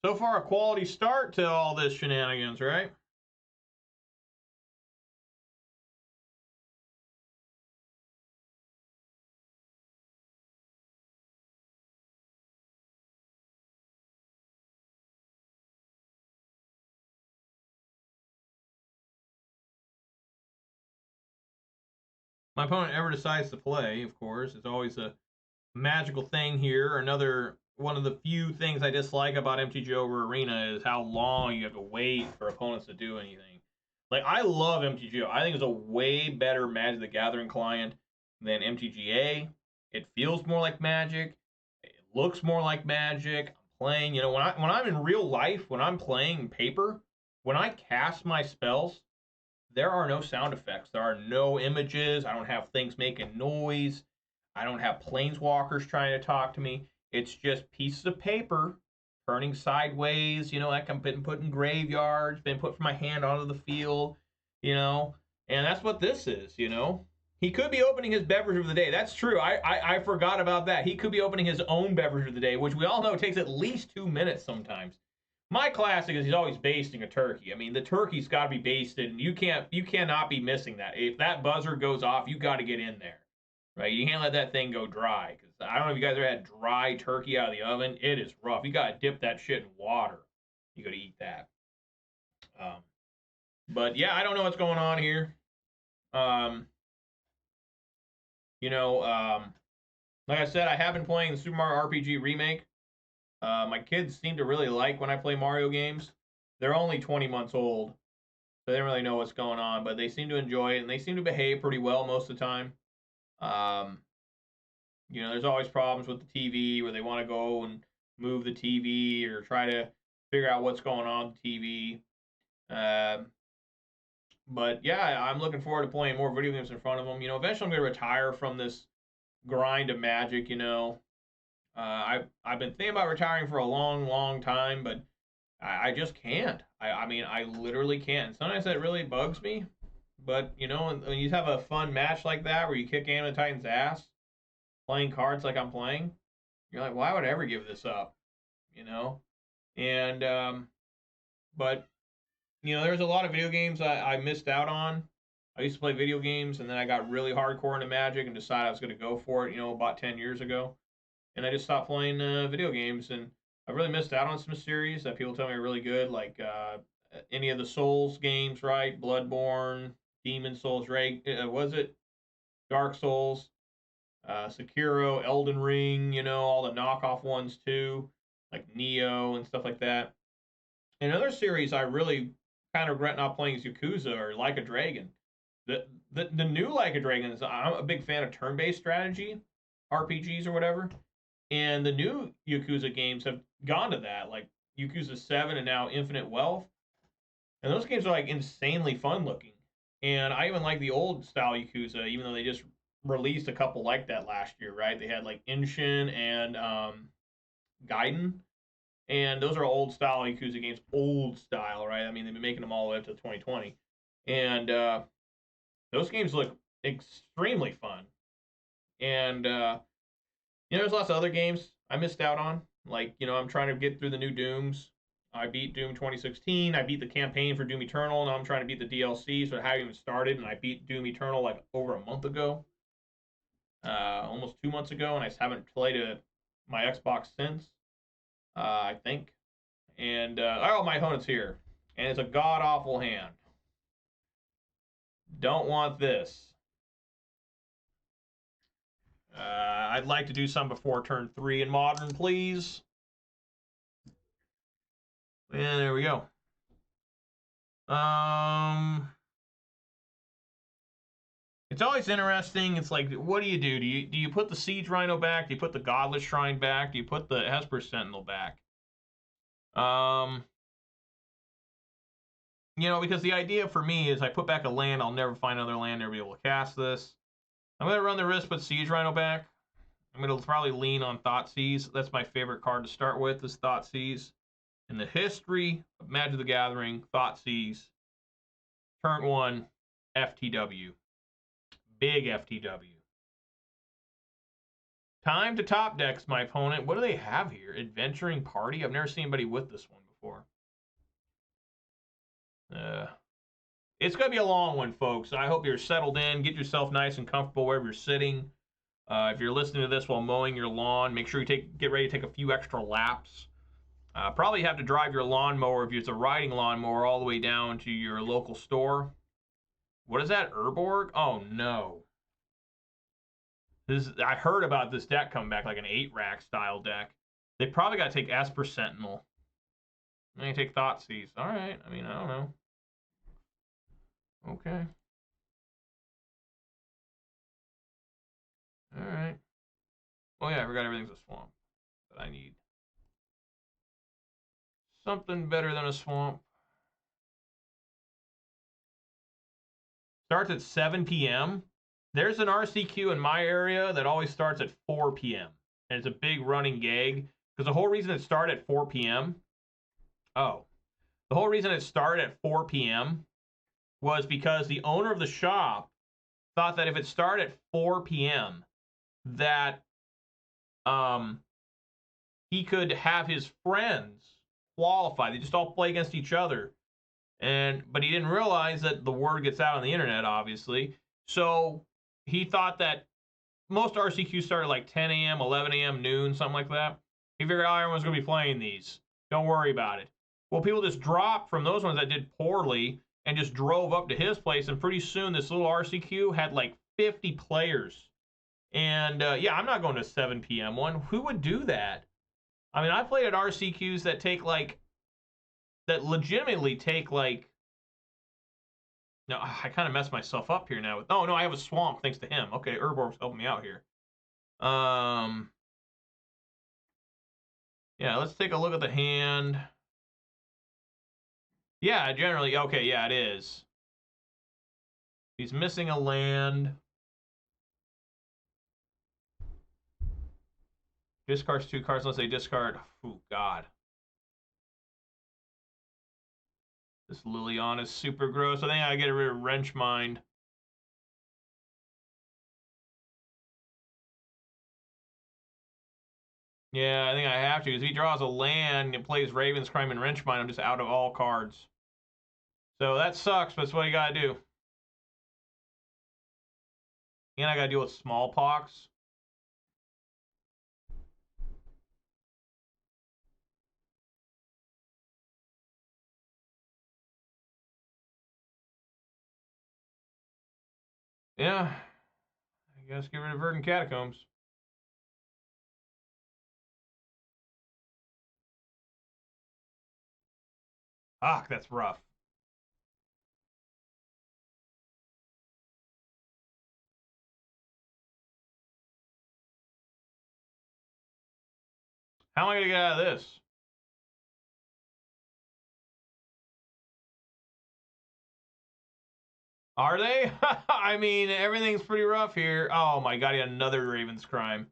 So far, a quality start to all this shenanigans, right? My opponent ever decides to play, of course. It's always a magical thing here. Another one of the few things I dislike about MTGO over Arena is how long you have to wait for opponents to do anything. Like, I love MTGO. I think it's a way better Magic the Gathering client than MTGA. It feels more like Magic. It looks more like Magic. I'm playing, when I'm in real life, when I'm playing paper, when I cast my spells, there are no sound effects. There are no images. I don't have things making noise. I don't have planeswalkers trying to talk to me. It's just pieces of paper turning sideways, like I'm been put in graveyards, been put from my hand onto the field, and that's what this is, He could be opening his beverage of the day. That's true. I forgot about that. He could be opening his own beverage of the day, which we all know takes at least 2 minutes sometimes. My classic is he's always basting a turkey. I mean, the turkey's got to be basted, and you cannot be missing that. If that buzzer goes off, you got to get in there, right? You can't let that thing go dry. Because I don't know if you guys ever had dry turkey out of the oven. It is rough. You got to dip that shit in water. You got to eat that. But yeah, I don't know what's going on here. Like I said, I have been playing the Super Mario RPG remake. My kids seem to really like when I play Mario games. They're only 20 months old, so they don't really know what's going on, but they seem to enjoy it, and they seem to behave pretty well most of the time. There's always problems with the TV where they want to go and move the TV or try to figure out what's going on with the TV. But yeah, I'm looking forward to playing more video games in front of them. Eventually I'm going to retire from this grind of Magic, I've been thinking about retiring for a long, long time, but I just can't. I literally can't. Sometimes that really bugs me. But, when you have a fun match like that where you kick Amulet Titan's ass, playing cards like I'm playing, you're like, why would I ever give this up? And, but, there's a lot of video games I missed out on. I used to play video games, and then I got really hardcore into Magic and decided I was going to go for it, about 10 years ago. And I just stopped playing video games, and I really missed out on some series that people tell me are really good, like any of the Souls games, right? Bloodborne, Demon Souls, was it Dark Souls, Sekiro, Elden Ring, all the knockoff ones too, like Neo and stuff like that. And another series I really kind of regret not playing is Yakuza or Like a Dragon. The new Like a Dragon is, I'm a big fan of turn-based strategy, RPGs or whatever. And the new Yakuza games have gone to that, like Yakuza 7 and now Infinite Wealth. And those games are like insanely fun looking. And I even like the old style Yakuza, even though they just released a couple like that last year, right? They had like Inshin and Gaiden. And those are old style Yakuza games, old style, right? I mean, they've been making them all the way up to 2020. And those games look extremely fun. And there's lots of other games I missed out on. Like, I'm trying to get through the new Dooms. I beat Doom 2016. I beat the campaign for Doom Eternal. Now I'm trying to beat the DLC, so I haven't even started, and I beat Doom Eternal like over a month ago. almost 2 months ago, and I just haven't played my Xbox since. I think. And oh, my opponent's here, and it's a god awful hand. Don't want this. I'd like to do some before turn 3 in Modern, please. And there we go. It's always interesting. It's like, what do? Do you put the Siege Rhino back? Do you put the Godless Shrine back? Do you put the Esper Sentinel back? You know, because the idea for me is I put back a land, I'll never find another land, never be able to cast this. I'm going to run the risk, put Siege Rhino back. I'm going to probably lean on Thoughtseize. That's my favorite card to start with, is Thoughtseize. In the history of Magic the Gathering, Thoughtseize. Turn 1, FTW. Big FTW. Time to top decks, my opponent. What do they have here? Adventuring Party? I've never seen anybody with this one before. It's going to be a long one, folks. I hope you're settled in. Get yourself nice and comfortable wherever you're sitting. If you're listening to this while mowing your lawn, make sure you get ready to take a few extra laps. Probably have to drive your lawnmower, if it's a riding lawnmower, all the way down to your local store. What is that, Urborg? Oh, no. I heard about this deck coming back, like an 8-rack style deck. They probably got to take Esper Sentinel. They take Thoughtseize. All right. I mean, I don't know. Okay. All right. Oh, yeah, I forgot everything's a swamp. But I need something better than a swamp. Starts at 7 p.m. There's an RCQ in my area that always starts at 4 p.m. And it's a big running gag. Because the whole reason it started at 4 p.m. The whole reason it started at 4 p.m. was because the owner of the shop thought that if it started at 4 p.m. that he could have his friends qualify. They just all play against each other. But he didn't realize that the word gets out on the internet, obviously. So he thought that most RCQs started like 10 a.m., 11 a.m., noon, something like that. He figured, oh, everyone's going to be playing these. Don't worry about it. Well, people just dropped from those ones that did poorly and just drove up to his place, and pretty soon this little RCQ had like 50 players. And yeah, I'm not going to 7 p.m. one. Who would do that? I mean, I played at RCQs that legitimately take like, no, I kind of messed myself up here now. Oh, no, I have a swamp thanks to him. Okay, Urborg's helping me out here. Yeah, let's take a look at the hand. Yeah, generally, okay, yeah, it is. He's missing a land. Discards 2 cards unless they discard. Oh, God. This Liliana is super gross. I think I get rid of Wrench Mind. Yeah, I think I have to. Because if he draws a land and plays Raven's Crime and Wrench Mind, I'm just out of all cards. So that sucks, but that's what you gotta do. And I gotta deal with Smallpox. Yeah. I guess get rid of Verdant Catacombs. Ah, that's rough. How am I gonna get out of this? Are they? I mean, everything's pretty rough here. Oh my God, he had another Raven's Crime.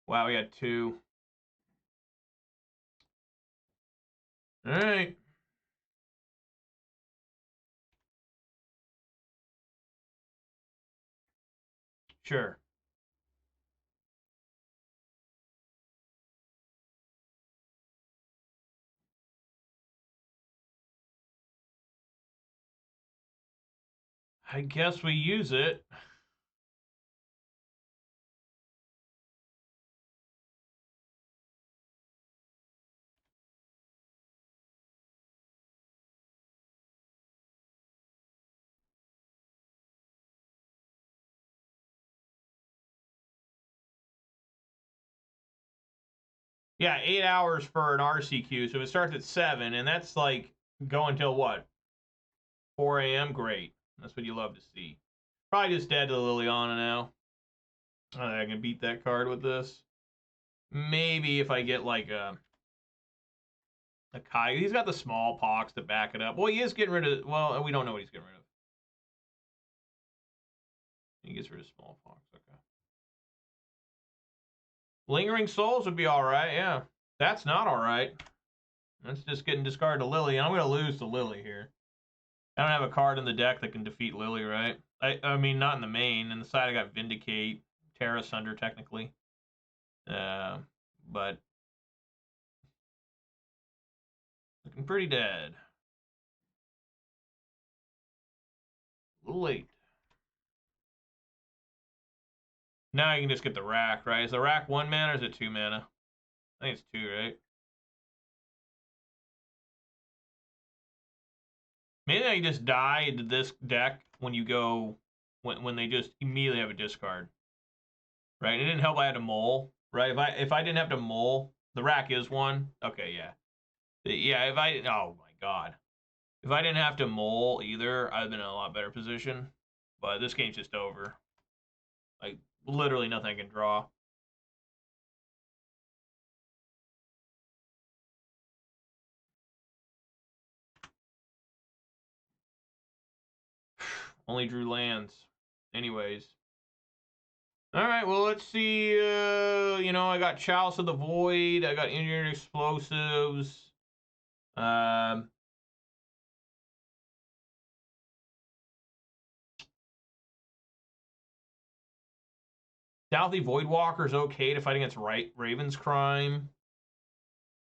Wow, we had 2. All right. Sure. I guess we use it. Yeah, 8 hours for an RCQ. So it starts at 7, and that's like going till what? 4 a.m. Great. That's what you love to see. Probably just dead to the Liliana now. I can beat that card with this. Maybe if I get like a Kai. He's got the smallpox to back it up. Well, he is getting rid of. Well, we don't know what he's getting rid of. He gets rid of smallpox. Okay. Lingering Souls would be all right. Yeah, that's not all right. That's just getting discarded to Lily, and I'm going to lose to Lily here. I don't have a card in the deck that can defeat Lily, right? I mean, not in the main. In the side, I got Vindicate, Terra Sunder, technically. But looking pretty dead. A little late. Now you can just get the rack, right? Is the rack 1 mana or is it 2 mana? I think it's 2, right? Maybe I just die to this deck when you go when they just immediately have a discard. Right? It didn't help I had a mole, right? If I didn't have to mole, the rack is 1. Okay, yeah. Yeah, if I oh my god. If I didn't have to mole either, I'd have been in a lot better position. But this game's just over. Like literally nothing I can draw. Only drew lands. Anyways. Alright, well, let's see. You know, I got Chalice of the Void. I got Engineered Explosives. Dauthi Voidwalker is okay to fight against Raven's Crime.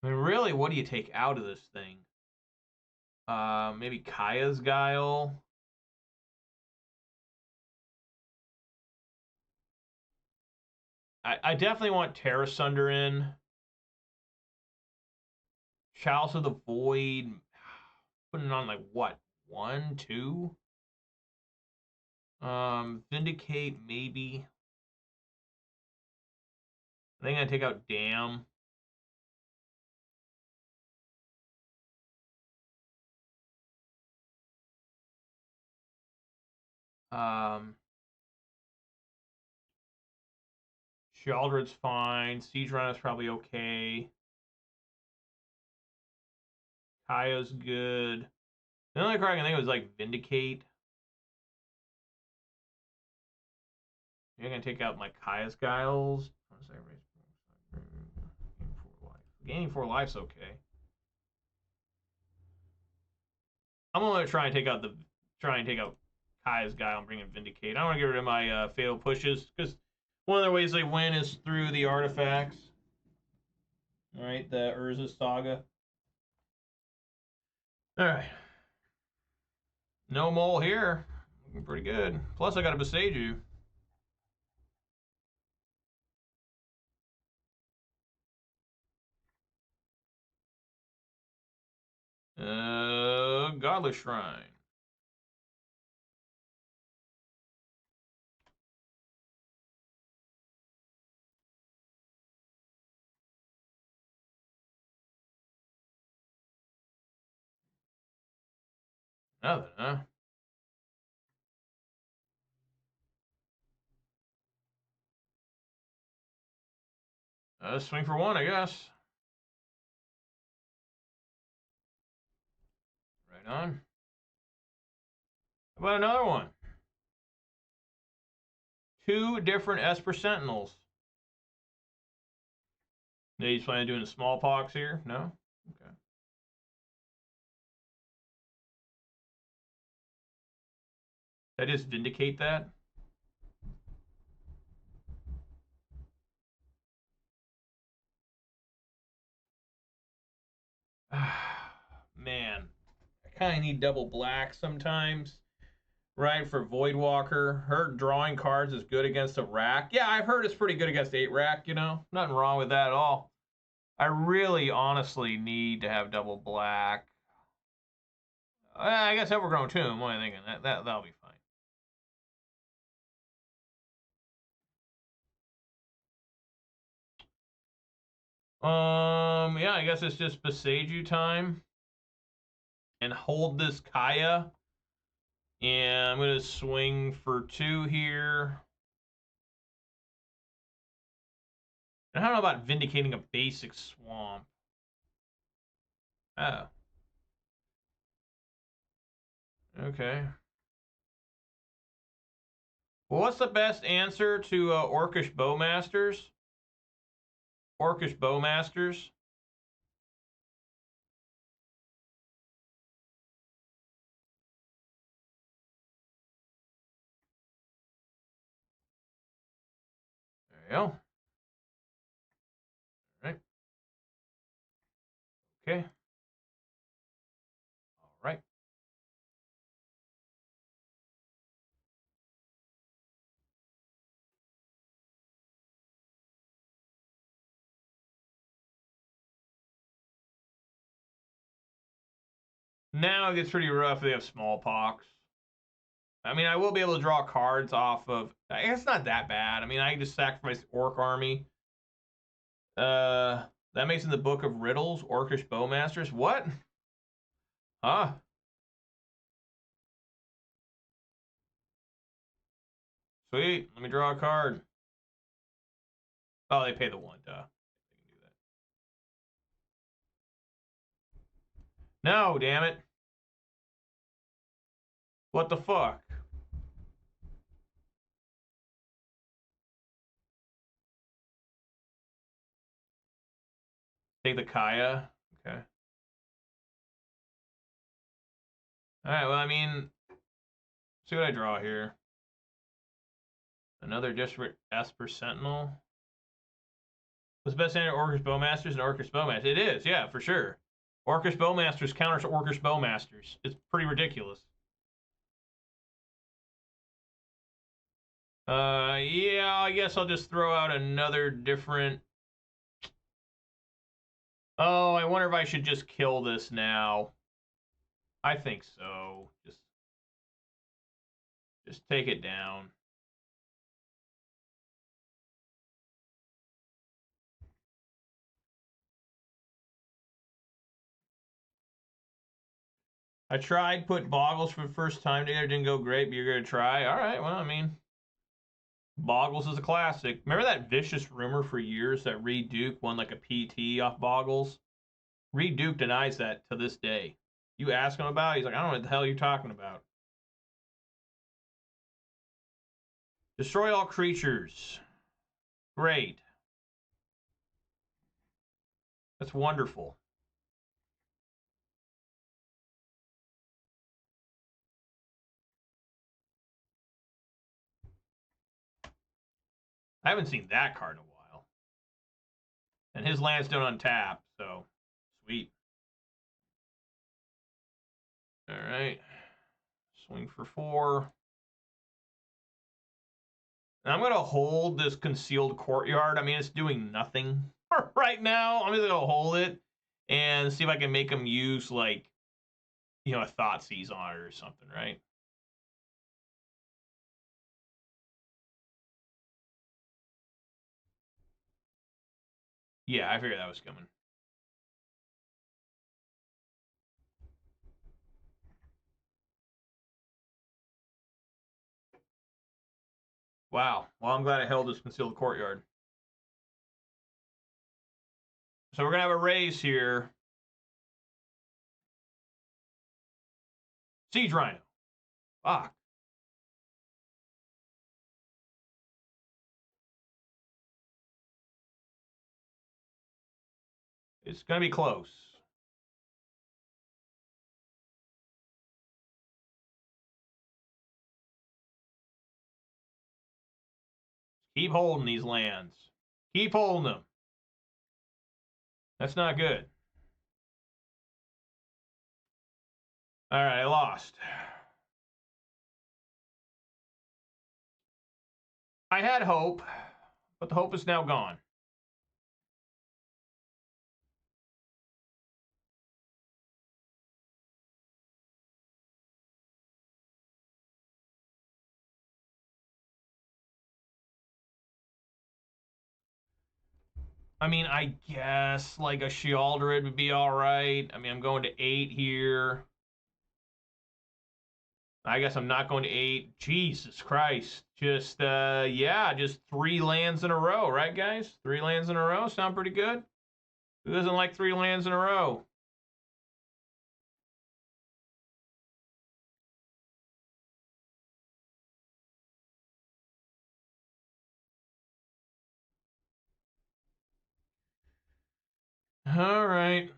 I mean, really, what do you take out of this thing? Maybe Kaya's Guile. I definitely want Terra Sunder in. Chalice of the Void. Putting it on like what? 1, 2? Vindicate maybe. I think I take out Damn. Sheoldred's fine. Siege Rhino's probably okay. Kaya's good. The only card I can think of is like Vindicate. You're gonna take out my Kaya's Guiles. Gaining 4 life's okay. I'm gonna try and take out Kaya's Guile and bring in Vindicate. I don't want to get rid of my fatal pushes because one of the ways they win is through the artifacts. All right, the Urza Saga. All right. No mole here. Looking pretty good. Plus, I got a Boseiju. Godless Shrine. Nothing, huh? Swing for 1, I guess. Right on. How about another one? 2 different Esper Sentinels. He's planning on doing a smallpox here? No? Okay. Did I just vindicate that? Man, I kind of need double black sometimes, right? For Voidwalker. Her drawing cards is good against a rack. Yeah, I've heard it's pretty good against 8 rack, you know? Nothing wrong with that at all. I really honestly need to have double black. I guess Overgrown Tomb. What am I thinking? That'll be fine. Yeah, I guess it's just Boseiju time. And hold this Kaya. And I'm going to swing for 2 here. I don't know about vindicating a basic swamp. Oh. Okay. Well, what's the best answer to Orcish Bowmasters? Orcish Bowmasters. There you go. All right. Okay. All right. Now it gets pretty rough if they have smallpox. I mean, I will be able to draw cards off of... It's not that bad. I mean, I can just sacrifice the Orc army. That makes in the Book of Riddles, Orcish Bowmasters. What? Huh? Sweet. Let me draw a card. Oh, they pay the 1, duh. They can do that. No, damn it. What the fuck? Take the Kaya. Okay. Alright, well, I mean... See what I draw here. Another Desperate Esper Sentinel. What's the best answer? Orcish Bowmasters and Orcish Bowmasters. It is, yeah, for sure. Orcish Bowmasters counters Orcish Bowmasters. It's pretty ridiculous. Yeah, I guess I'll just throw out another different... Oh, I wonder if I should just kill this now. I think so. Just take it down. I tried put Boggles for the first time together. Didn't go great, but you're going to try. All right, well, I mean... Boggles is a classic. Remember that vicious rumor for years that Reed Duke won like a PT off Boggles? Reed Duke denies that to this day. You ask him about it, he's like, I don't know what the hell you're talking about. Destroy all creatures. Great. That's wonderful. I haven't seen that card in a while. And his lands don't untap, so sweet. All right. Swing for 4. And I'm going to hold this Concealed Courtyard. I mean, it's doing nothing right now. I'm just going to hold it and see if I can make them use, like, you know, a Thoughtseize on it or something, right? Yeah, I figured that was coming. Wow. Well, I'm glad I held this Concealed Courtyard. So we're going to have a raise here. Siege Rhino. Fuck. It's going to be close. Keep holding these lands. Keep holding them. That's not good. All right, I lost. I had hope, but the hope is now gone. I mean, I guess like a Sheoldred would be all right. I mean, I'm going to 8 here. I guess I'm not going to 8. Jesus Christ. Just, yeah, just 3 lands in a row, right, guys? 3 lands in a row sound pretty good. Who doesn't like 3 lands in a row? All right.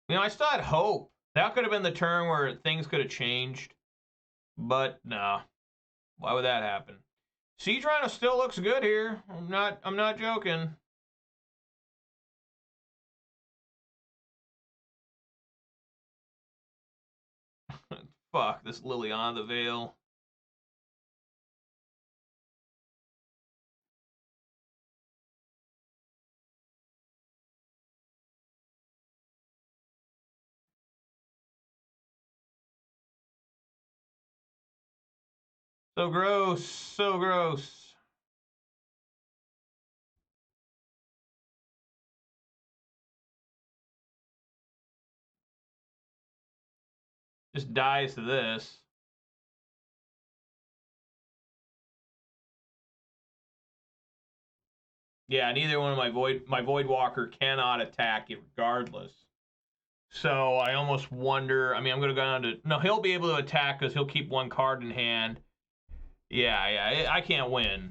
You know, I still had hope. That could have been the turn where things could have changed. But, nah. Why would that happen? Siege Rhino still looks good here. I'm not joking. Fuck, this Liliana the Veil. So gross, so gross. Just dies to this. Yeah, neither one of my Voidwalker cannot attack it regardless. So I almost wonder. I mean, I'm gonna go down to no. He'll be able to attack because he'll keep 1 card in hand. Yeah, I can't win.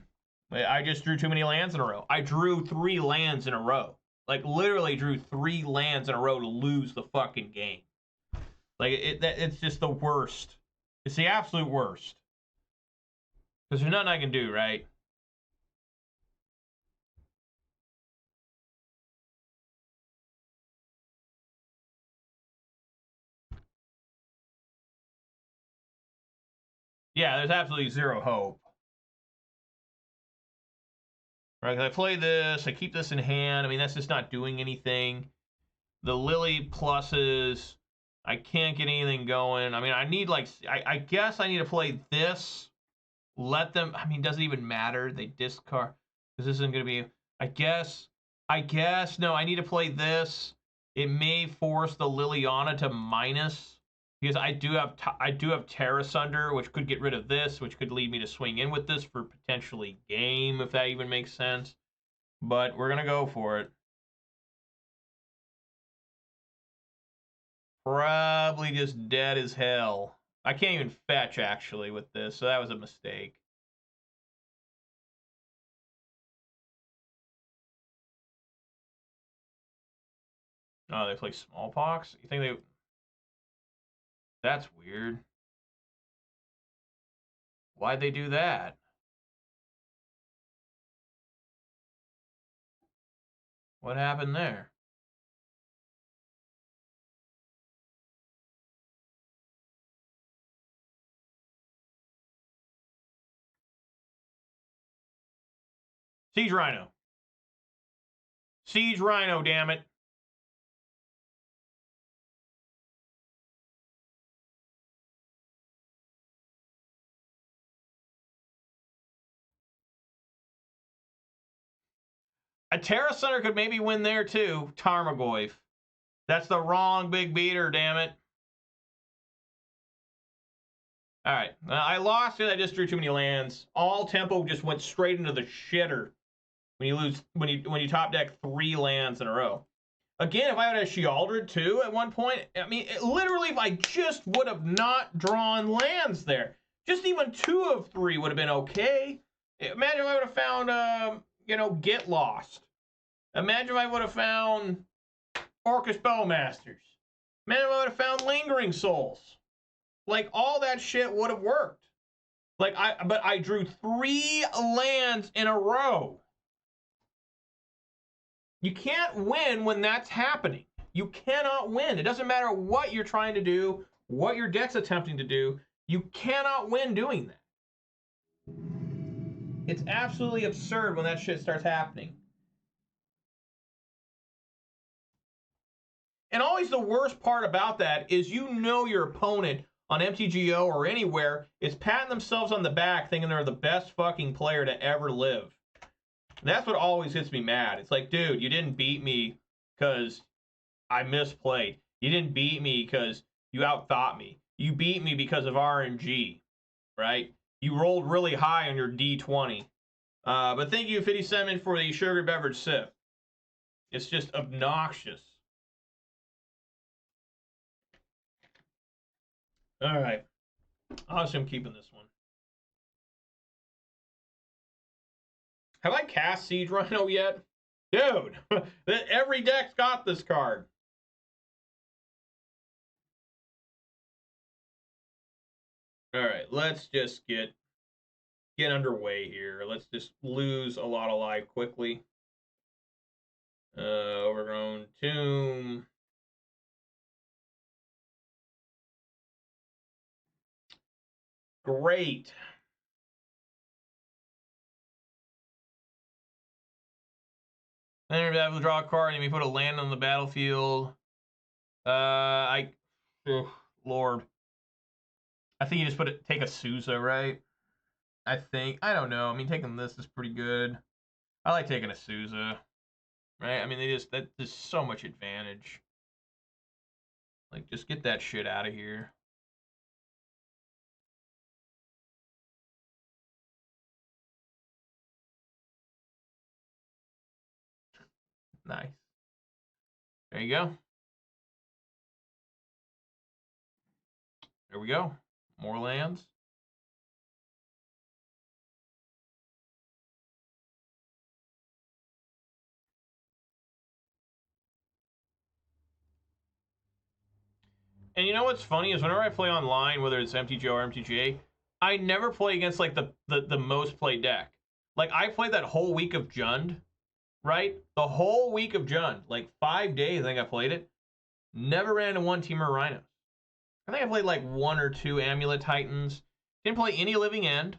I just drew too many lands in a row. I drew 3 lands in a row. Like literally drew 3 lands in a row to lose the fucking game. Like it's just the worst. It's the absolute worst. Because there's nothing I can do, right? Yeah, there's absolutely 0 hope. Right, I play this, I keep this in hand. I mean, that's just not doing anything. The LII pluses, I can't get anything going. I mean, I need like, I guess I need to play this. Let them, I mean, does it even matter? They discard, because this isn't going to be, I guess, no, I need to play this. It may force the Liliana to minus. Because I do have Terra Sunder, which could get rid of this, which could lead me to swing in with this for potentially game, if that even makes sense. But we're gonna go for it. Probably just dead as hell. I can't even fetch actually with this, so that was a mistake. Oh, they play Smallpox? You think they... That's weird. Why'd they do that? What happened there? Siege Rhino. Siege Rhino, damn it. A Terra Center could maybe win there too. Tarmogoyf. That's the wrong big beater, damn it. All right, I lost it. I just drew too many lands. All tempo just went straight into the shitter when you lose when you top deck 3 lands in a row. Again, if I would have Sheoldred too at one point, I mean, literally, if I just would have not drawn lands there, just even 2 of 3 would have been okay. Imagine if I would have found, you know, Get Lost. Imagine if I would have found Orcish Bowmasters. Imagine if I would have found Lingering Souls. Like, all that shit would have worked. Like, but I drew 3 lands in a row. You can't win when that's happening. You cannot win. It doesn't matter what you're trying to do, what your deck's attempting to do. You cannot win doing that. It's absolutely absurd when that shit starts happening. And always the worst part about that is you know your opponent on MTGO or anywhere is patting themselves on the back thinking they're the best fucking player to ever live. And that's what always gets me mad. It's like, dude, you didn't beat me because I misplayed. You didn't beat me because you outthought me. You beat me because of RNG, right? You rolled really high on your D20. But thank you, 57, for the sugar beverage sip. It's just obnoxious. All right. Honestly, I'm keeping this one. Have I cast Siege Rhino yet? Dude, every deck's got this card. All right, let's just get underway here. Let's just lose a lot of life quickly. Overgrown Tomb. Great. Then you have to draw a card and you may put a land on the battlefield. Lord. I think you just take a Sousa, right? I don't know. I mean, taking this is pretty good. I like taking a Sousa, right? I mean, there's so much advantage. Like, just get that shit out of here. Nice. There you go. There we go. More lands. And you know what's funny is whenever I play online, whether it's MTGO or MTGA, I never play against like the most played deck. Like I played that whole week of Jund, right? The whole week of Jund, like 5 days I think I played it. Never ran into one Teamer Rhinos. I think I played like 1 or 2 Amulet Titans. Didn't play any Living End,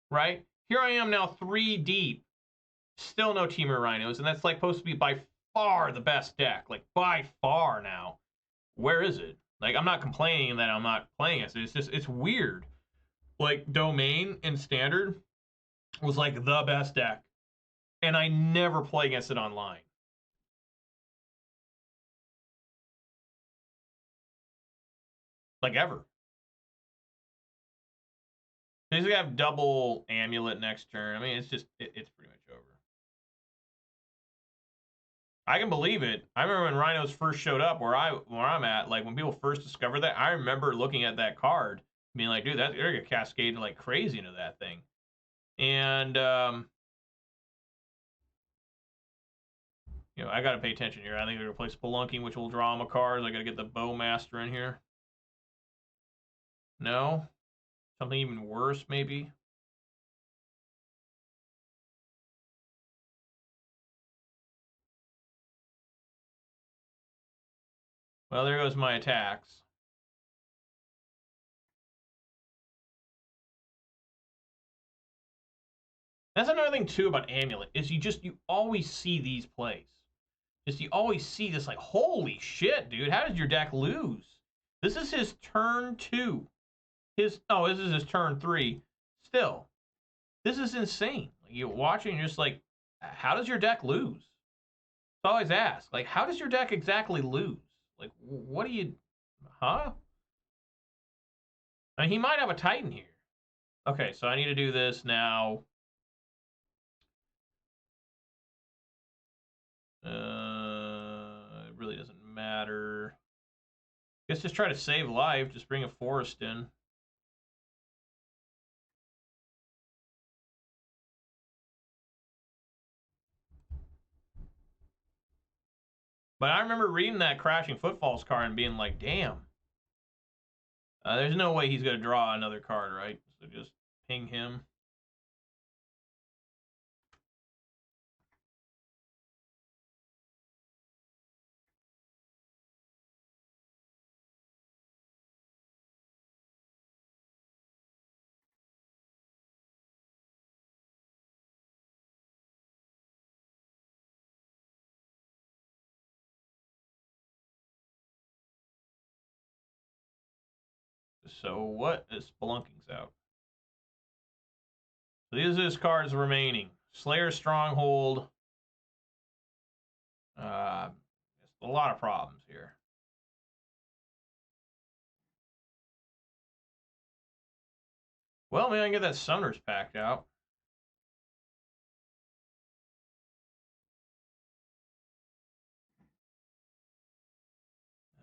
right? Here I am now 3 deep. Still no Teamer Rhinos, and that's like supposed to be by far the best deck. Like by far now. Where is it? Like, I'm not complaining that I'm not playing it. It's just, it's weird. Like, Domain in Standard was like the best deck. And I never play against it online. Like, ever. Basically, have double Amulet next turn. I mean, it's just, it's pretty much over. I can believe it. I remember when Rhinos first showed up where I'm at, like when people first discovered that, I remember looking at that card, being like, dude, they're gonna cascade like crazy into that thing. And you know, I gotta pay attention here. I think they're gonna play Spelunking, which will draw them a card. I gotta get the Bowmaster in here. No? Something even worse, maybe? Well, there goes my attacks. That's another thing too about Amulet, is you always see these plays. Just you always see this like, holy shit, dude, how did your deck lose? This is his turn 2. This is his turn 3. Still. This is insane. Like, you're watching, you're just like, how does your deck lose? I always ask, like, how does your deck exactly lose? Like, what do you, huh? I mean, he might have a Titan here. Okay, so I need to do this now. It really doesn't matter. Guess just try to save life. Just bring a forest in. But I remember reading that Crashing Footfalls card and being like, damn. There's no way he's going to draw another card, right? So just ping him. So what is Spelunking's out? So these are his cards remaining. Slayer Stronghold. A lot of problems here. Well, maybe I can get that Summoner's Pact out.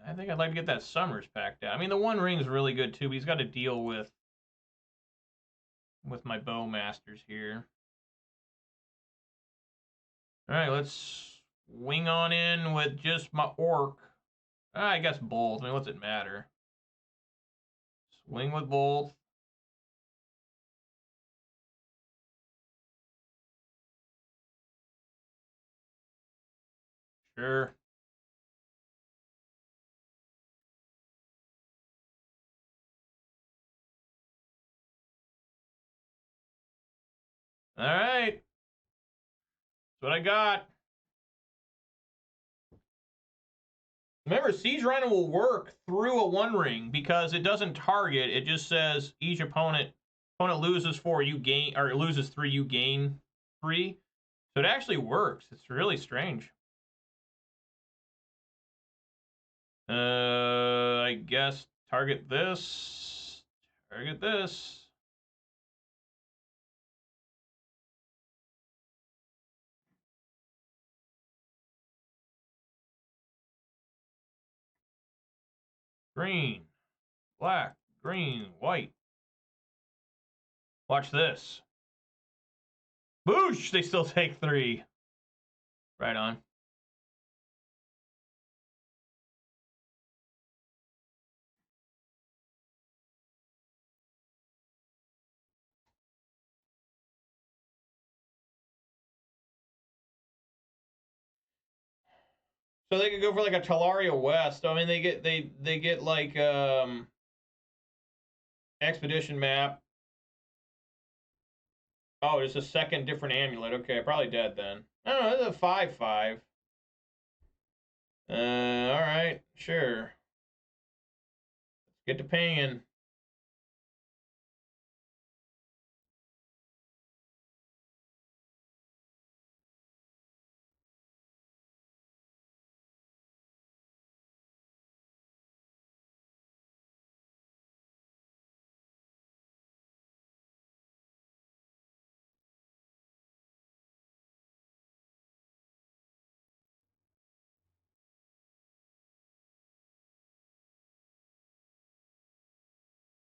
I think I'd like to get that Summoner's Pact out. I mean, the One Ring's really good too, but he's got to deal with my Bowmasters here. All right, let's wing on in with just my Orc. I guess both. I mean, what's it matter? Swing with both. Sure. All right. That's what I got. Remember, Siege Rhino will work through a One Ring because it doesn't target. It just says each opponent loses 4, you gain, or loses 3, you gain 3. So it actually works. It's really strange. I guess target this. Target this. Green, black, green, white. Watch this. Boosh! They still take 3. Right on. So they could go for like a Talaria West. I mean, they get like Expedition map. Oh, it's a second different amulet. Okay, probably dead then. Oh, it's a 5/5. All right, sure. Let's get to paying.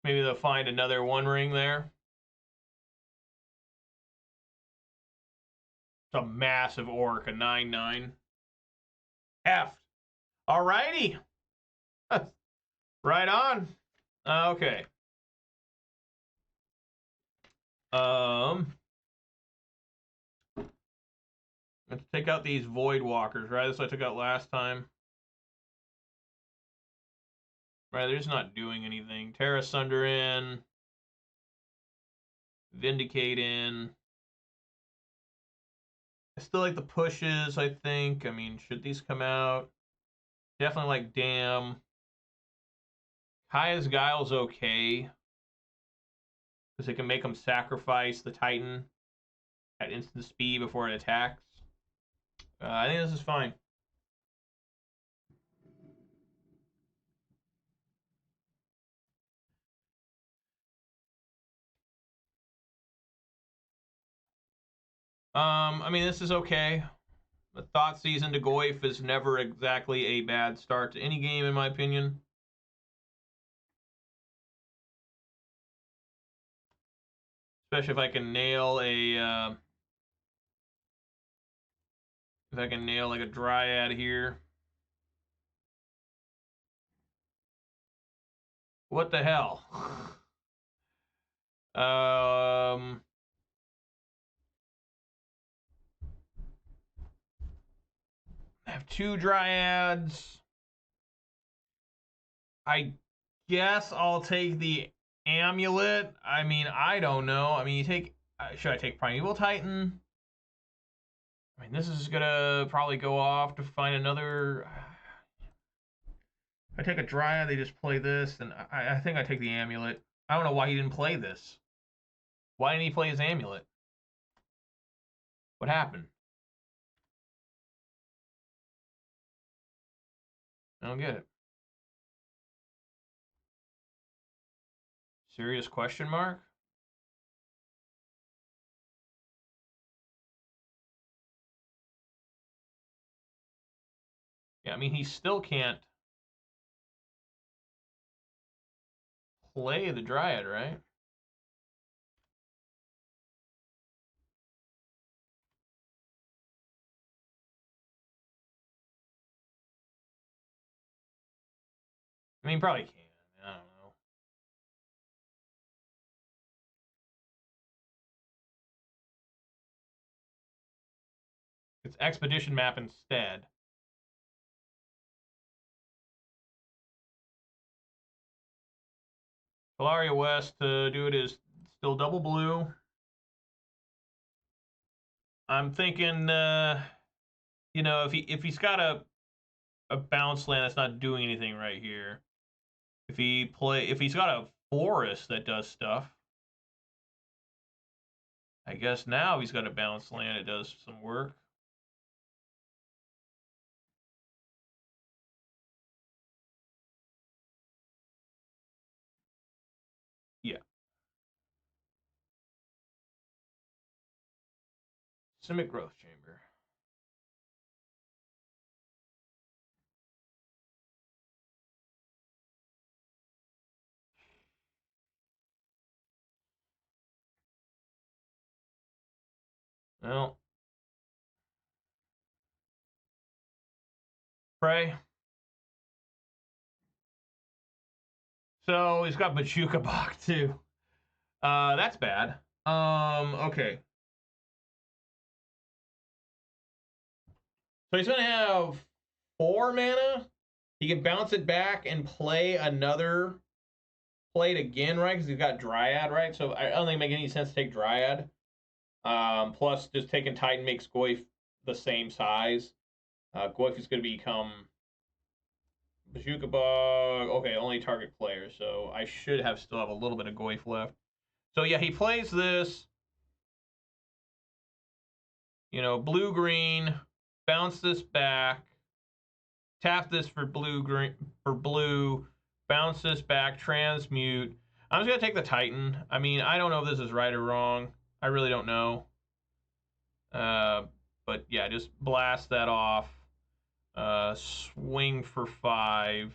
Maybe they'll find another One Ring there. It's a massive Orc, a 9/9. Heft. Alrighty. Right on. Okay. Let's take out these Voidwalkers, right? That's what I took out last time. Right, they're just not doing anything. Terra Sunder in. Vindicate in. I still like the pushes, I think. I mean, should these come out? Definitely like Dam. Kaya's Guile's okay. Because it can make them sacrifice the Titan at instant speed before it attacks. I think this is fine. I mean, this is okay. The Thoughtseize into Goyf is never exactly a bad start to any game, in my opinion. Especially if I can nail a like a Dryad here. What the hell? I have 2 Dryads. I guess I'll take the Amulet. I mean, I don't know. I mean, you take... should I take Primeval Titan? I mean, this is gonna probably go off to find another... I take a Dryad, they just play this, and I think I take the Amulet. I don't know why he didn't play this. Why didn't he play his Amulet? What happened? I don't get it. Serious question mark? Yeah, I mean, he still can't play the Dryad, right? I mean, probably can. I don't know. It's Expedition map instead. Talaria West to do it is still double blue. I'm thinking, you know, if he's got a bounce land that's not doing anything right here, if he's got a forest that does stuff, I guess now he's got a bounce land that does some work. Yeah. Simic Growth Chamber. Well, pray. So he's got Machuca Bach too. That's bad. Okay. So he's gonna have 4 mana. He can bounce it back and play another. Play it again, right? Because he's got Dryad, right? So I don't think it makes any sense to take Dryad. Plus, just taking Titan makes Goyf the same size. Goyf is going to become Bazooka Bug. Okay, only target player. So I should still have a little bit of Goyf left. So yeah, he plays this. You know, blue green. Bounce this back. Tap this for blue. Bounce this back. Transmute. I'm just going to take the Titan. I mean, I don't know if this is right or wrong. I really don't know. But yeah, just blast that off. Swing for 5.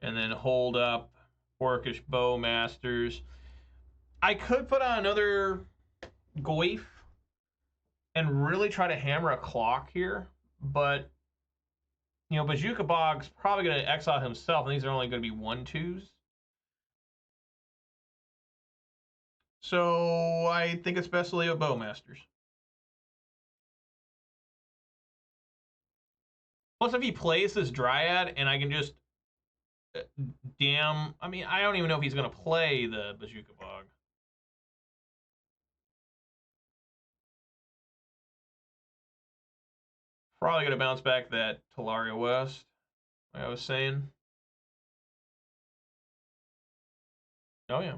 And then hold up Orcish Bowmasters. I could put on another Goyf and really try to hammer a clock here. But, you know, Bazooka Bog's probably going to exile himself. And these are only going to be 1/2s. So I think it's best to leave Bowmasters. Plus, if he plays this Dryad and I can just damn, I mean, I don't even know if he's going to play the Bazooka Bog. Probably going to bounce back that Talaria West, like I was saying. Oh, yeah.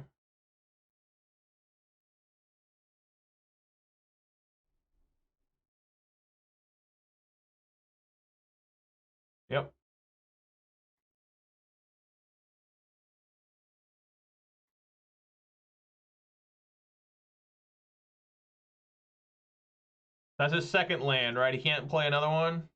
Yep. That's his second land, right? He can't play another one?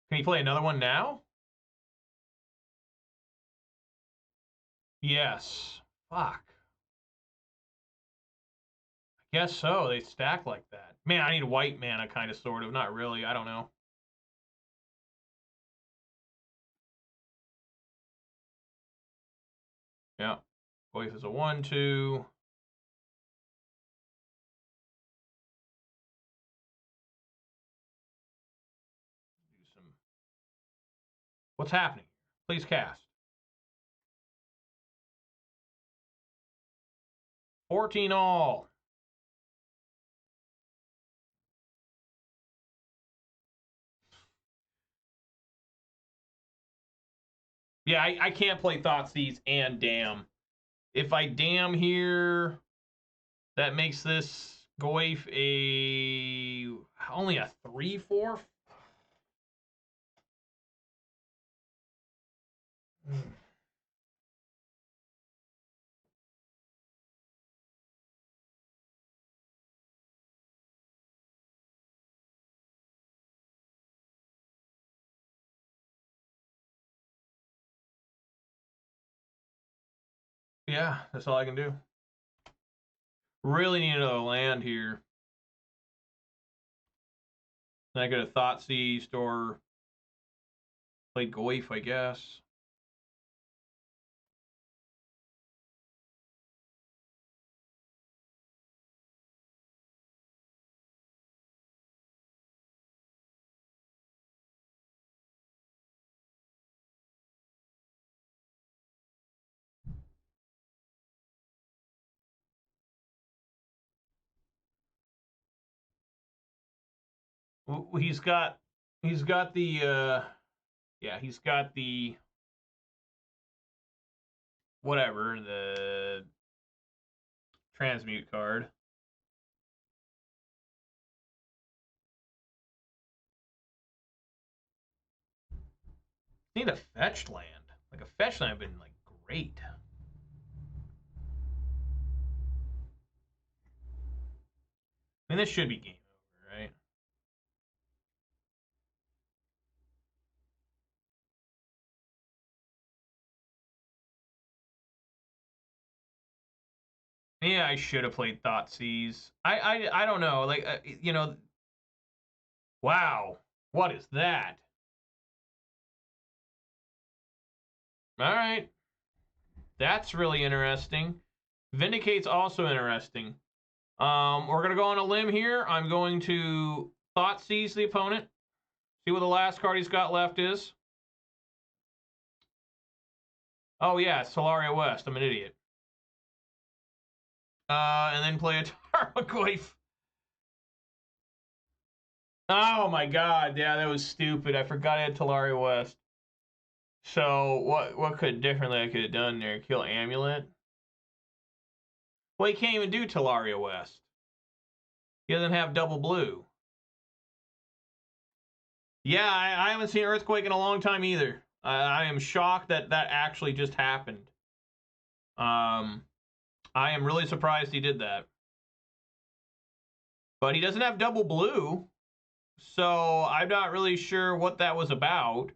Can he play another one now? Yes. Fuck. I guess so. They stack like that. Man, I need white mana, kind of, sort of. Not really. I don't know. Yeah. Goyf is a 1/2. Do some What's happening? Please cast. 14 all. Yeah, I can't play Thoughtseize and Dam. If I Dam here, that makes this Goyf only a 3/4. Yeah, that's all I can do. Really need another land here. Then I could have Thoughtseize or played Goyf, I guess. He's got the yeah, he's got the whatever, the transmute card. Need a fetched land. Like a fetched land would have been like great. I mean, this should be game over, right? Yeah, I should have played Thoughtseize. I don't know. Like, you know, wow. What is that? All right. That's really interesting. Vindicate's also interesting. We're going to go on a limb here. I'm going to Thoughtseize the opponent. See what the last card he's got left is. Oh, yeah, it's Talaria West. I'm an idiot. And then play a Tarmogoyf. Oh, my God. Yeah, that was stupid. I forgot I had Talaria West. So, what could differently I could have done there? Kill Amulet? Well, he can't even do Talaria West. He doesn't have double blue. Yeah, I haven't seen Earthquake in a long time either. I am shocked that that actually just happened. I am really surprised he did that. But he doesn't have double blue, so I'm not really sure what that was about.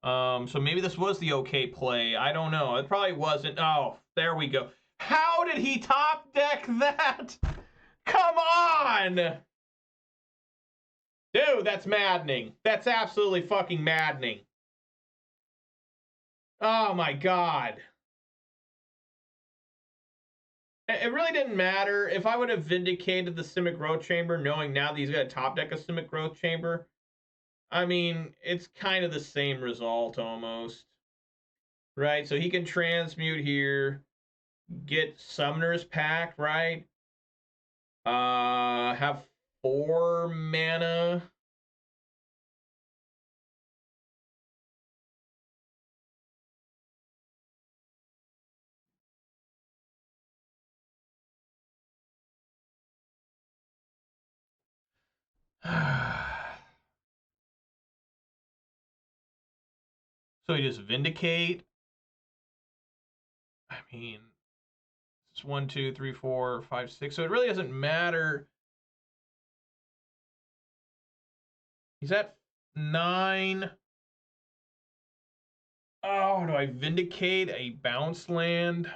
So maybe this was the okay play. I don't know. It probably wasn't. Oh, there we go. How did he top deck that? Come on! Dude, that's maddening. That's absolutely fucking maddening. Oh my God. It really didn't matter. If I would have vindicated the Simic Growth Chamber, knowing now that he's got a top deck of Simic Growth Chamber, I mean, it's kind of the same result almost. Right? So he can transmute here, get Summoner's Pact, right? Have 4 mana. So he just Vindicate. I mean, it's 1, 2, 3, 4, 5, 6. So it really doesn't matter. He's at 9. Oh, do I Vindicate a bounce land?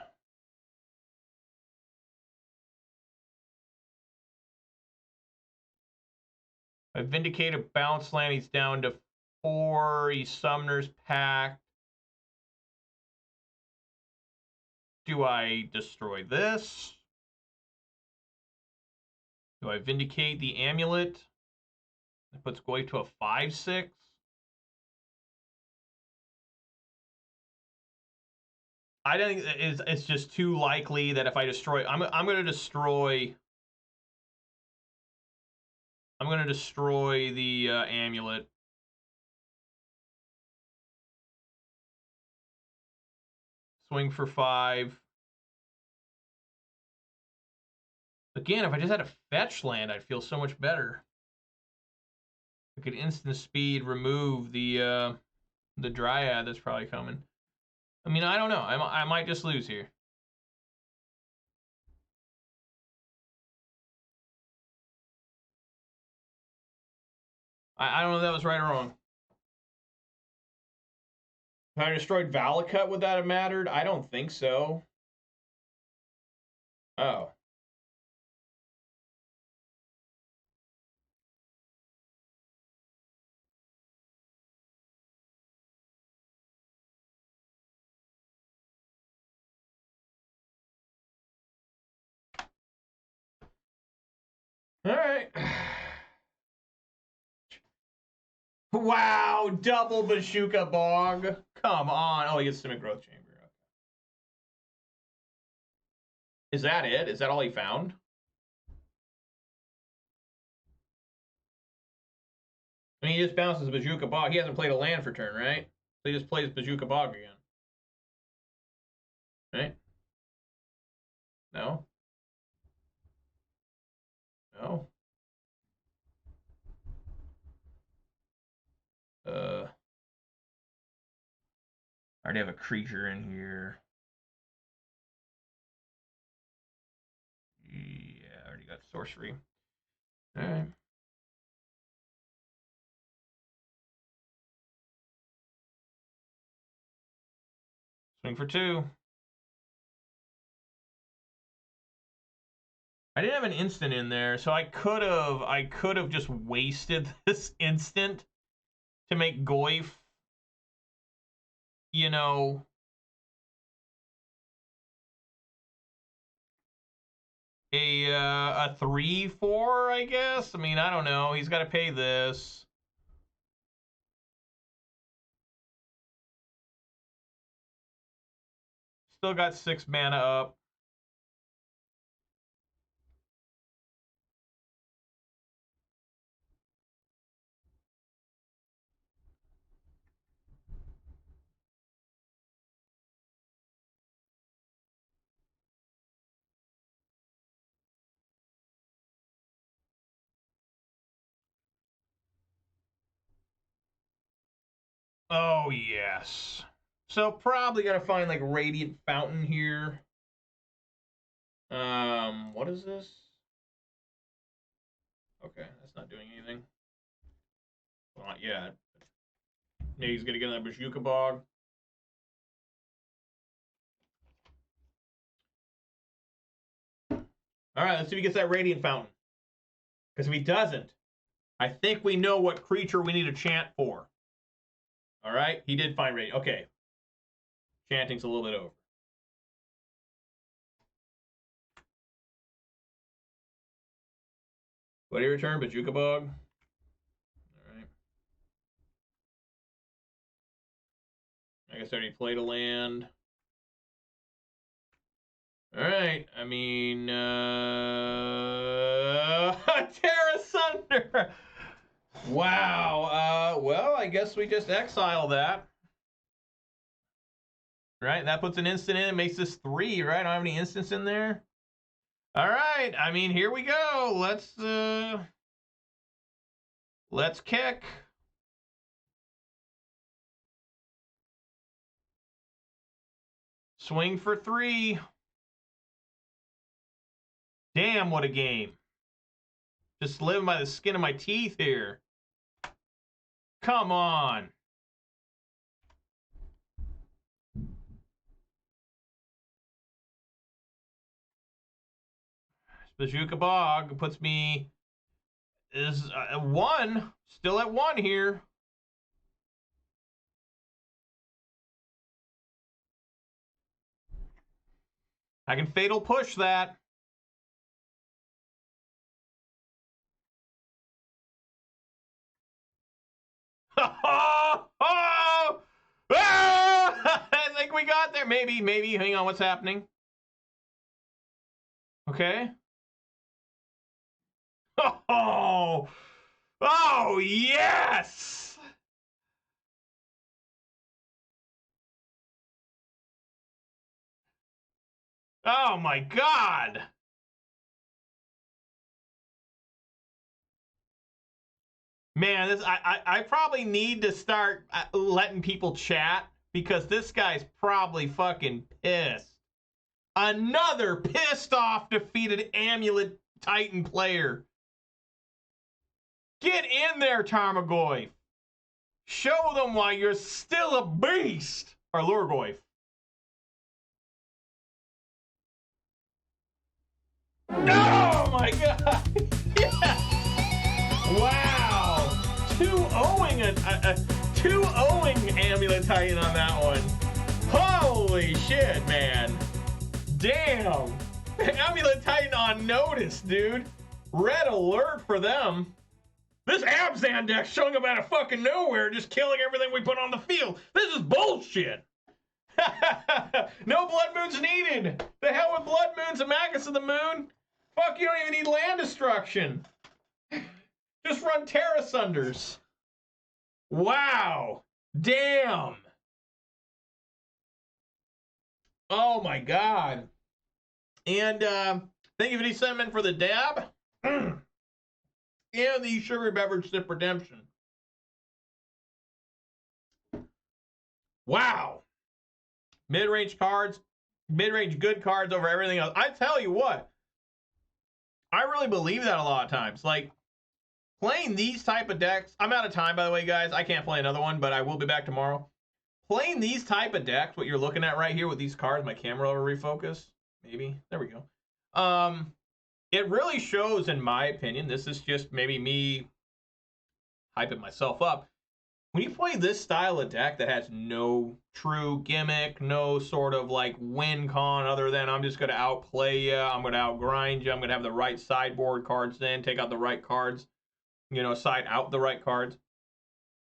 I Vindicate a bounce land. He's down to 4. He's Summoner's Pact. Do I destroy this? Do I Vindicate the Amulet? That puts Goyf to a 5/6. I think it's just too likely that if I destroy, I'm gonna destroy. I'm gonna destroy the amulet. Swing for 5. Again, if I just had a fetch land, I'd feel so much better. I could instant speed remove the Dryad that's probably coming. I mean, I don't know. I might just lose here. I don't know if that was right or wrong. If I destroyed Valakut, would that have mattered? I don't think so. Oh. All right. Wow, double Bashuka Bog. Come on. Oh, he gets Simic Growth Chamber. Is that it? Is that all he found? I mean, he just bounces Bashuka Bog. He hasn't played a land for turn, right? So he just plays Bashuka Bog again. Right? No? No? I already have a creature in here. Yeah, I already got sorcery. All right. Swing for 2. I didn't have an instant in there, so I could have just wasted this instant to make Goyf, you know, a 3/4, I guess. I mean, I don't know. He's got to pay this. Still got 6 mana up. Oh, yes. So probably gonna find like Radiant Fountain here. What is this? Okay, that's not doing anything. Well, not yet. Maybe he's gonna get in that Bashuka Bog. All right, let's see if he gets that Radiant Fountain. Because if he doesn't, I think we know what creature we need to chant for. All right, he did find Radiant. Okay, chanting's a little bit over. What did he return? Bashuka Bog. All right. I guess I already played a land. All right. I mean, Terra Sunder. Wow. Well, I guess we just exile that. Right? That puts an instant in. It makes this 3, right? I don't have any instants in there. All right. I mean, here we go. Let's kick. Swing for 3. Damn, what a game. Just living by the skin of my teeth here. Come on. Bashuka Bog puts me is 1. Still at 1 here. I can fatal push that. I think we got there. maybe. Hang on, what's happening? Okay. Oh, yes! Oh my God! Man, I probably need to start letting people chat because this guy's probably fucking pissed. Another pissed off defeated Amulet Titan player. Get in there, Tarmogoyf. Show them why you're still a beast. Or Lurgoyf. Oh my God. Yeah. Wow. 2-0ing Amulet Titan on that one. Holy shit, man. Damn. Amulet Titan on notice, dude. Red alert for them. This Abzan deck showing up out of fucking nowhere, just killing everything we put on the field. This is bullshit. No blood moons needed. The hell with blood moons and Magus of the Moon. Fuck, you don't even need land destruction. Just run Terra Sunders. Wow. Damn. Oh my God. And thank you for the sentiment for the dab. And the sugary beverage sip redemption. Wow. Mid-range cards, mid-range good cards over everything else. I tell you what, I really believe that a lot of times. Like, playing these type of decks, I'm out of time, by the way, guys. I can't play another one, but I will be back tomorrow. Playing these type of decks, what you're looking at right here with these cards, my camera will refocus. Maybe. There we go. It really shows, in my opinion, this is just maybe me hyping myself up. When you play this style of deck that has no true gimmick, no sort of like win con other than I'm just going to outplay you, I'm going to outgrind you, I'm going to have the right sideboard cards in, take out the right cards, you know, side out the right cards.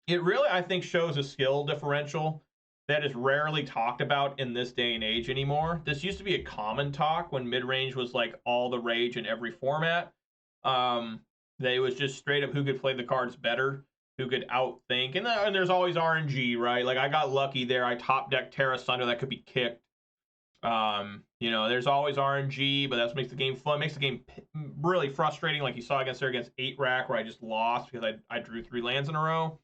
It really, I think, shows a skill differential that is rarely talked about in this day and age anymore. This used to be a common talk when mid-range was like all the rage in every format. They was just straight up who could play the cards better, who could outthink. And there's always RNG, right? Like, I got lucky there. I top decked Terra Sunder that could be kicked. You know, there's always RNG, but that's what makes the game fun. Makes the game really frustrating, like you saw against 8 rack, where I just lost because I drew 3 lands in a row.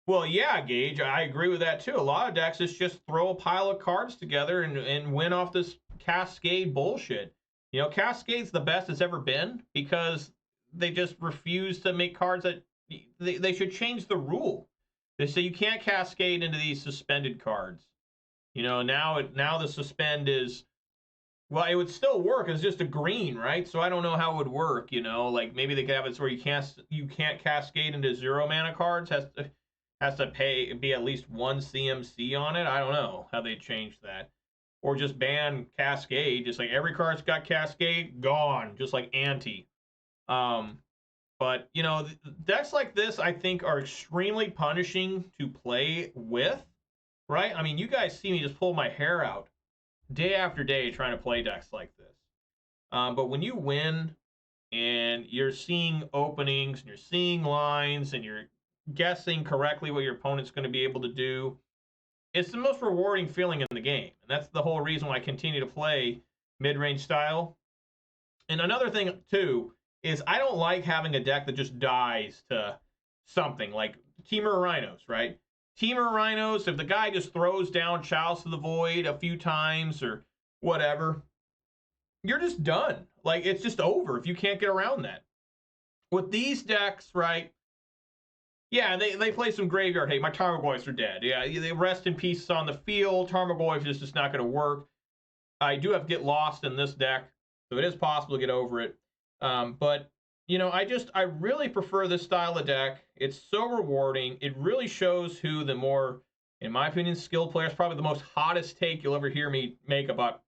Well, yeah, Gage, I agree with that too. A lot of decks is just throw a pile of cards together and win off this Cascade bullshit. You know, Cascade's the best it's ever been because they just refuse to make cards that they should change the rule. They say you can't cascade into these suspended cards. You know, now the suspend is, well, it would still work. It's just a green, right? So I don't know how it would work. You know, like maybe they could have it where you can't cascade into 0 mana cards. Has to be at least 1 CMC on it. I don't know how they change that. Or just ban Cascade. Just like every card's got Cascade, gone. Just like anti. But, you know, decks like this, I think, are extremely punishing to play with. Right? I mean, you guys see me just pull my hair out day after day trying to play decks like this. But when you win and you're seeing openings and you're seeing lines and you're guessing correctly what your opponent's going to be able to do, it's the most rewarding feeling in the game. And that's the whole reason why I continue to play mid-range style. And another thing, too, is I don't like having a deck that just dies to something like Temur Rhinos, right? Temur Rhinos, if the guy just throws down Chalice of the Void a few times or whatever, you're just done. Like, it's just over if you can't get around that. With these decks, right, yeah, they play some graveyard hate. My Tarmogoyfs are dead. Yeah, they rest in peace on the field. Tarmogoyf is just not going to work. I do have to get lost in this deck, so it is possible to get over it. But, you know, I really prefer this style of deck. It's so rewarding. It really shows who the more, in my opinion, skilled players, probably the most hottest take you'll ever hear me make about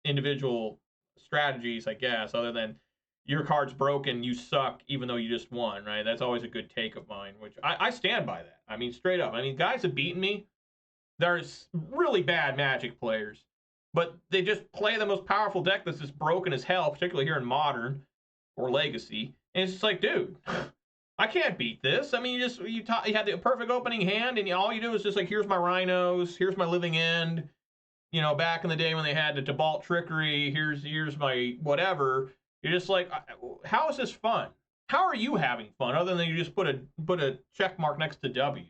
individual strategies, I guess, other than your card's broken, you suck, even though you just won, right? That's always a good take of mine, which I stand by that. I mean, straight up. I mean, guys have beaten me There's really bad Magic players, but they just play the most powerful deck that's just broken as hell, particularly here in Modern or Legacy. And it's just like, dude, I can't beat this. I mean, you had the perfect opening hand, and all you do is just like, here's my Rhinos, here's my Living End. You know, back in the day when they had the Debalt Trickery, here's my whatever. You're just like, how is this fun? How are you having fun other than you just put a check mark next to W,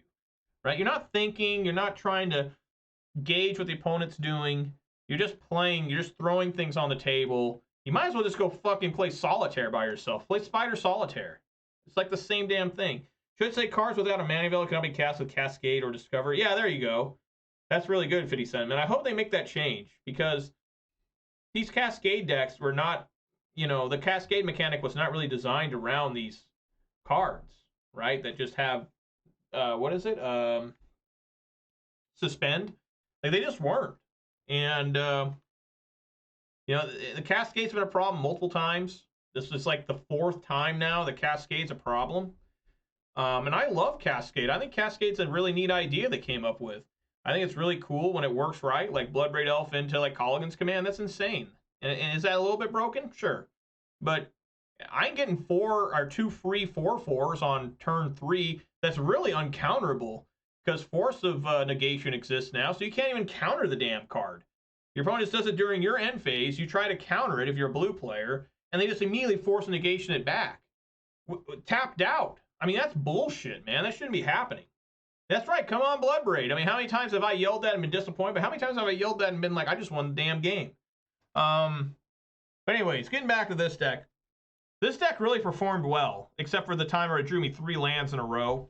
right? You're not thinking, you're not trying to gauge what the opponent's doing. You're just playing, you're just throwing things on the table. You might as well just go fucking play solitaire by yourself. Play Spider Solitaire. It's like the same damn thing. Should say cards without a mana value cannot be cast with Cascade or Discover. Yeah, there you go. That's really good, 50 Sentiment. I hope they make that change, because these Cascade decks were not, you know, the Cascade mechanic was not really designed around these cards, right? That just have, what is it? Suspend. Like, they just weren't. And, you know, the Cascade's been a problem multiple times. This is like the 4th time now the Cascade's a problem. And I love Cascade. I think Cascade's a really neat idea they came up with. I think it's really cool when it works right, like Bloodbraid Elf into like Colligan's Command. That's insane. And is that a little bit broken? Sure. But I'm getting 2 free 4/4s on turn 3. That's really uncounterable, because Force of Negation exists now, so you can't even counter the damn card. Your opponent just does it during your end phase. You try to counter it if you're a blue player, and they just immediately Force of Negation it back. Tapped out. I mean, that's bullshit, man. That shouldn't be happening. That's right. Come on, Bloodbraid. I mean, how many times have I yelled that and been disappointed? But how many times have I yelled that and been like, I just won the damn game? But anyways, getting back to this deck. This deck really performed well, except for the time where it drew me 3 lands in a row.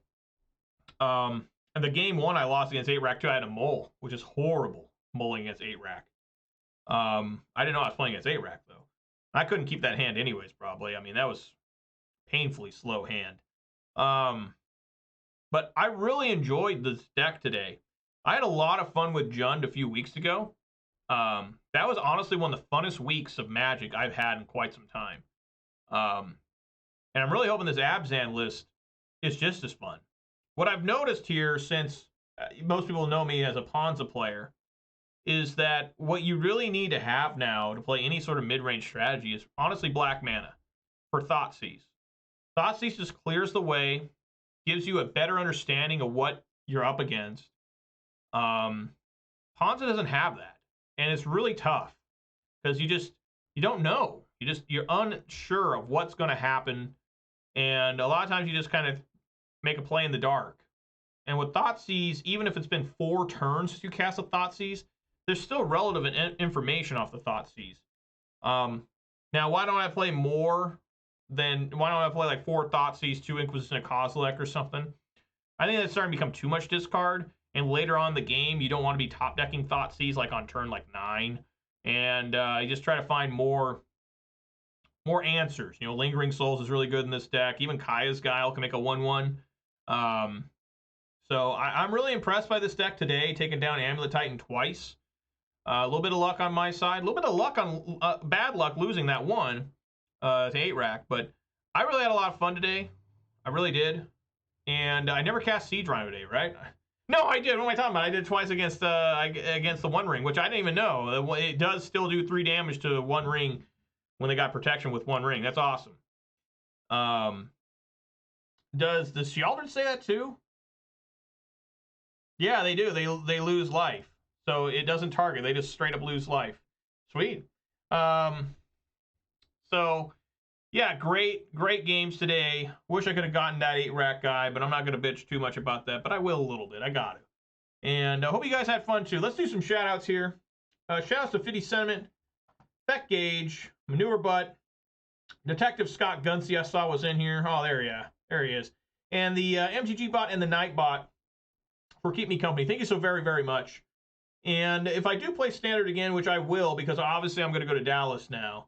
And the game 1 I lost against 8-Rack 2, I had a Mole, which is horrible, mulling against 8-Rack. I didn't know I was playing against 8-Rack, though. I couldn't keep that hand anyways, probably. I mean, that was painfully slow hand. But I really enjoyed this deck today. I had a lot of fun with Jund a few weeks ago. That was honestly one of the funnest weeks of Magic I've had in quite some time. And I'm really hoping this Abzan list is just as fun. What I've noticed here, since most people know me as a Ponza player, is that what you really need to have now to play any sort of mid-range strategy is honestly black mana for Thoughtseize. Thoughtseize just clears the way, gives you a better understanding of what you're up against. Ponza doesn't have that, and it's really tough because you don't know. You're unsure of what's going to happen, and a lot of times you just kind of make a play in the dark. And with Thoughtseize, even if it's been 4 turns since you cast a Thoughtseize, there's still relative information off the Thoughtseize. Now, why don't I play more than, why don't I play like 4 Thoughtseize, 2 Inquisition of Kozilek or something? I think that's starting to become too much discard, and later on in the game, you don't want to be top decking Thoughtseize like on turn like 9, and you just try to find more answers. You know, Lingering Souls is really good in this deck. Even Kaya's Guile can make a 1/1. So I'm really impressed by this deck today, taking down Amulet Titan twice. A little bit of luck on my side. A little bit of luck on bad luck losing that one to 8-Rack. But I really had a lot of fun today. I really did. And I never cast Siege Rhino today, right? No, I did. What am I talking about? I did twice against the One Ring, which I didn't even know. It does still do 3 damage to One Ring when they got protection with One Ring. That's awesome. Does the Sheoldred say that too? Yeah, they do. They lose life. So it doesn't target. They just straight up lose life. Sweet. So, yeah, great games today. Wish I could have gotten that 8-Rack guy, but I'm not going to bitch too much about that. But I will a little bit. I got it. And I hope you guys had fun too. Let's do some shout-outs here. Shout-outs to 50 Sentiment, Beck Gage, Manure Butt, Detective Scott Gunsey I saw was in here. Oh, there he is. And the MTG bot and the Night bot for keeping me company. Thank you so very, very much. And if I do play Standard again, which I will, because obviously I'm going to go to Dallas now,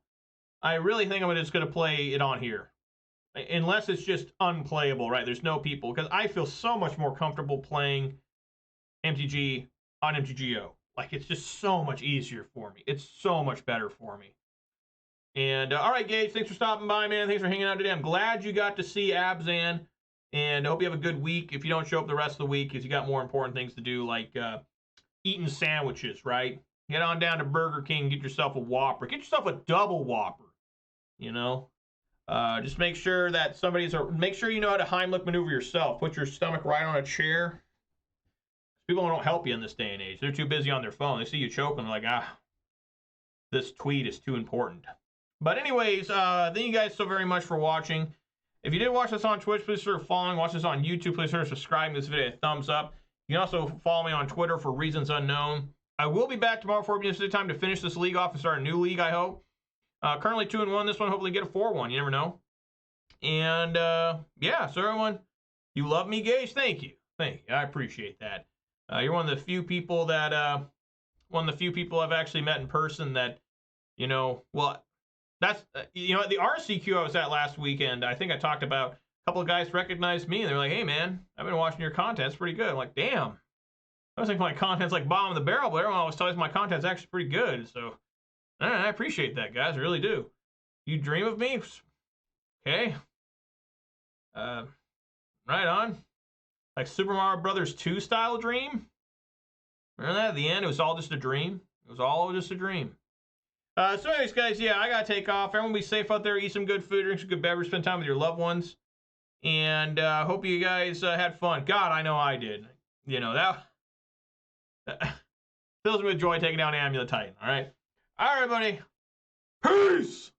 I really think I'm just going to play it on here. Unless it's just unplayable, right? There's no people. Because I feel so much more comfortable playing MTG on MTGO. Like, it's just so much easier for me. It's so much better for me. And, all right, Gage, thanks for stopping by, man. Thanks for hanging out today. I'm glad you got to see Abzan. And I hope you have a good week. If you don't show up the rest of the week, because you got more important things to do, like eating sandwiches, right? Get on down to Burger King, get yourself a Whopper. Get yourself a double Whopper, you know? Just make sure that make sure you know how to Heimlich maneuver yourself. Put your stomach right on a chair. People don't help you in this day and age. They're too busy on their phone. They see you choking, they're like, this tweet is too important. But anyways, thank you guys so very much for watching. If you did watch this on Twitch, please consider following. Watch this on YouTube, please consider subscribing to this video, a thumbs up. You can also follow me on Twitter for reasons unknown. I will be back tomorrow 4 p.m. time to finish this league off and start a new league, I hope. Currently 2-1. This one, hopefully get a 4-1. You never know. And, yeah, so everyone, you love me, Gage? Thank you. Thank you. I appreciate that. You're one of the few people that, I've actually met in person that, you know, well, that's, you know, at the RCQ I was at last weekend, I think I talked about, a couple of guys recognized me, and they were like, hey, man, I've been watching your content. It's pretty good. I'm like, damn. I was thinking my content's like bottom of the barrel, but everyone always tells me my content's actually pretty good. So, I appreciate that, guys. I really do. You dream of me? Okay. Right on. Like Super Mario Brothers 2 style dream? Remember that? At the end, it was all just a dream. It was all just a dream. So anyways, guys, yeah, I gotta take off. Everyone be safe out there. Eat some good food, drink some good beverage, spend time with your loved ones. And hope you guys had fun. God, I know I did. You know, that fills me with joy taking down Amulet Titan, all right? All right, everybody. Peace!